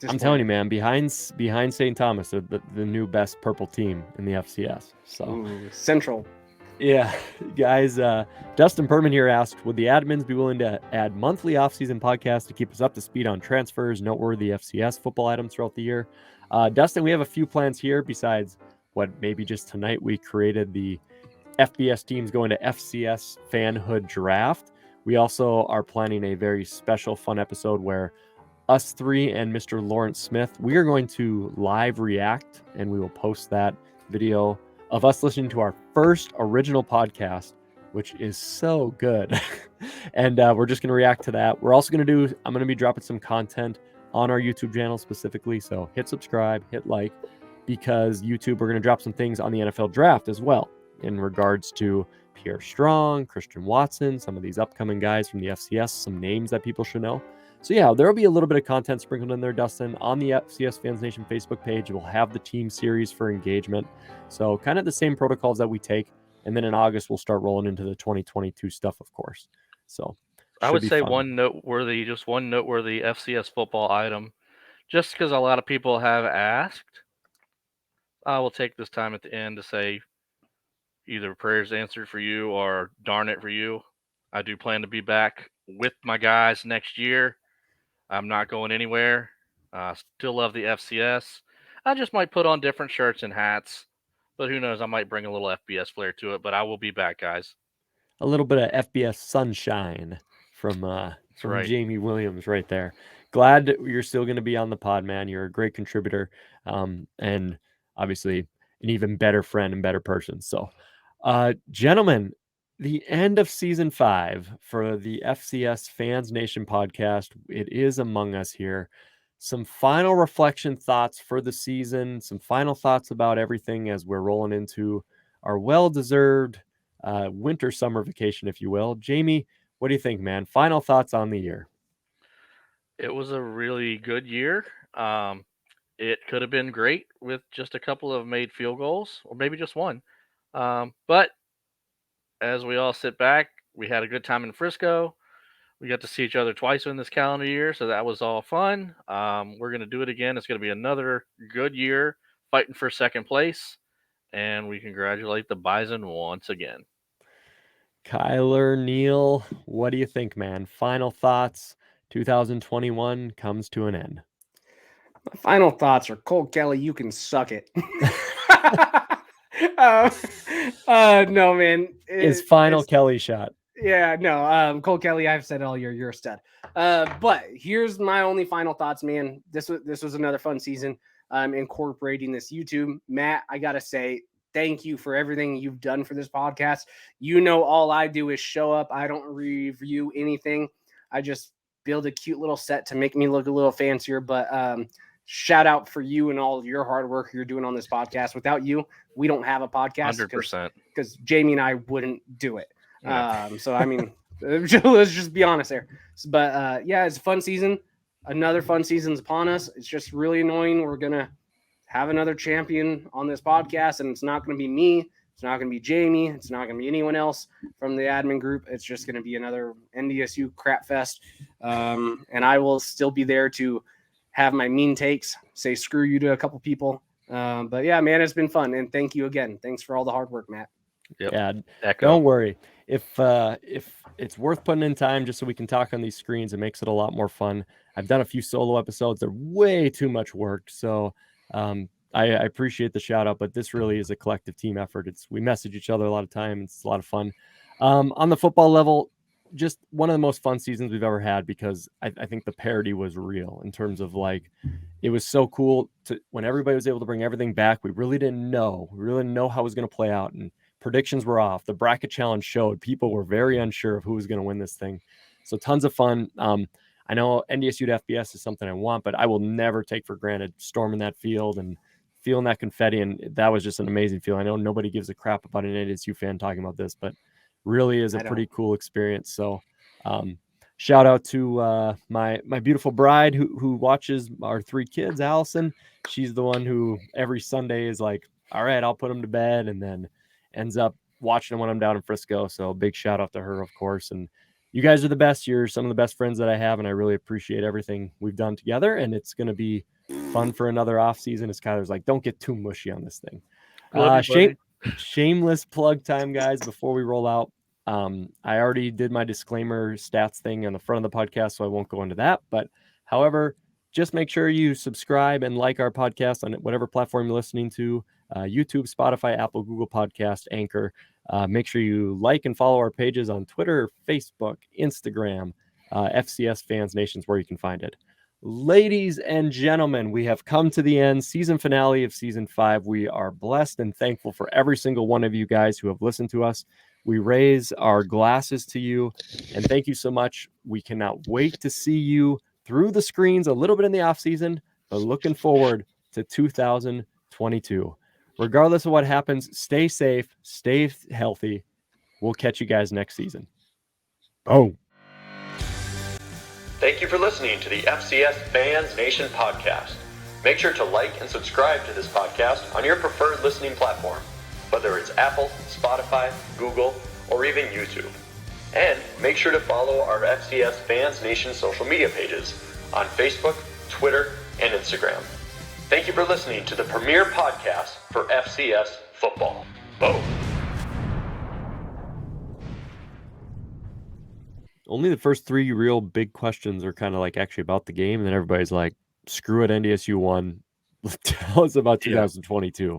I'm telling you, man, behind St. Thomas, the new best purple team in the FCS. So Central. Yeah, guys. Dustin Perman here asked, would the admins be willing to add monthly off-season podcasts to keep us up to speed on transfers, noteworthy FCS football items throughout the year? Dustin, we have a few plans here besides what maybe just tonight we created the FBS teams going to FCS Fanhood Draft. We also are planning a very special fun episode where us three and Mr. Lawrence Smith, we are going to live react, and we will post that video of us listening to our first original podcast, which is so good. And we're just going to react to that. We're also going to I'm going to be dropping some content on our YouTube channel specifically. So hit subscribe, hit like, because YouTube, we're going to drop some things on the NFL draft as well in regards to Pierre Strong, Christian Watson, some of these upcoming guys from the FCS, some names that people should know. So yeah, there will be a little bit of content sprinkled in there, Dustin. On the FCS Fans Nation Facebook page, we'll have the team series for engagement. So kind of the same protocols that we take. And then in August, we'll start rolling into the 2022 stuff, of course. So I would say fun. one noteworthy FCS football item, just because a lot of people have asked. I will take this time at the end to say either prayers answered for you or darn it for you. I do plan to be back with my guys next year. I'm not going anywhere. Still love the FCS. I just might put on different shirts and hats, but who knows? I might bring a little FBS flair to it, but I will be back, guys. A little bit of FBS sunshine from right. Jamie Williams right there. Glad that you're still going to be on the pod, man. You're a great contributor, and obviously an even better friend and better person. So, gentlemen, the end of season 5 for the FCS Fans Nation podcast. It is among us here. Some final reflection thoughts for the season, some final thoughts about everything as we're rolling into our well-deserved winter summer vacation, if you will. Jamie, what do you think, man? Final thoughts on the year. It was a really good year. It could have been great with just a couple of made field goals, or maybe just one. But as we all sit back, we had a good time in Frisco. We got to see each other twice in this calendar year, so that was all fun. We're going to do it again. It's going to be another good year fighting for second place, and we congratulate the Bison once again. Kyler, Neil, what do you think, man? Final thoughts. 2021 comes to an end. My final thoughts are, Cole Kelly, you can suck it. No, man. His final Kelly shot. Yeah, no. Cole Kelly, I've said all year, you're a stud. But here's my only final thoughts, man. This was another fun season. Incorporating this YouTube. Matt, I gotta say, thank you for everything you've done for this podcast. You know, all I do is show up. I don't review anything. I just build a cute little set to make me look a little fancier. But shout out for you and all of your hard work you're doing on this podcast. Without you, we don't have a podcast 100%. because Jamie and I wouldn't do it. Yeah. So, I mean, let's just be honest there. But yeah, it's a fun season. Another fun season's upon us. It's just really annoying. We're going to have another champion on this podcast, and it's not going to be me. It's not going to be Jamie. It's not going to be anyone else from the admin group. It's just going to be another NDSU crap fest. And I will still be there to have my mean takes, say screw you to a couple people. But yeah, man, it's been fun. And thank you again. Thanks for all the hard work, Matt. Yep. Yeah, Echo. don't worry. If it's worth putting in time just so we can talk on these screens, it makes it a lot more fun. I've done a few solo episodes. They're way too much work. So I appreciate the shout out, but this really is a collective team effort. We message each other a lot of time. It's a lot of fun. On the football level, just one of the most fun seasons we've ever had, because I think the parity was real in terms of like, it was so cool when everybody was able to bring everything back. We really didn't know how it was going to play out, and predictions were off. The bracket challenge showed people were very unsure of who was going to win this thing. So tons of fun. I know NDSU to FBS is something I want, but I will never take for granted storming that field and feeling that confetti. And that was just an amazing feeling. I know nobody gives a crap about an NDSU fan talking about this, but really is a pretty cool experience. So shout out to my beautiful bride who watches our 3 kids, Allison. She's the one who every Sunday is like, all right, I'll put them to bed, and then ends up watching them when I'm down in Frisco. So big shout out to her, of course. And you guys are the best. You're some of the best friends that I have, and I really appreciate everything we've done together. And it's going to be fun for another off season. As Kyler's like, don't get too mushy on this thing. Shameless plug time, guys, before we roll out. I already did my disclaimer stats thing on the front of the podcast, so I won't go into that. But however, just make sure you subscribe and like our podcast on whatever platform you're listening to, YouTube, Spotify, Apple, Google Podcast, Anchor. Make sure you like and follow our pages on Twitter, Facebook, Instagram. FCS Fans Nation is where you can find it. Ladies and gentlemen, we have come to the end, season finale of season 5. We are blessed and thankful for every single one of you guys who have listened to us. We raise our glasses to you, and thank you so much. We cannot wait to see you through the screens a little bit in the off season, but looking forward to 2022. Regardless of what happens, stay safe, stay healthy. We'll catch you guys next season. Boom. Thank you for listening to the FCS Fans Nation podcast. Make sure to like and subscribe to this podcast on your preferred listening platform, whether it's Apple, Spotify, Google, or even YouTube. And make sure to follow our FCS Fans Nation social media pages on Facebook, Twitter, and Instagram. Thank you for listening to the premier podcast for FCS football. Boom. Only the first 3 real big questions are kind of like actually about the game, and then everybody's like, screw it, NDSU won. Tell us about 2022.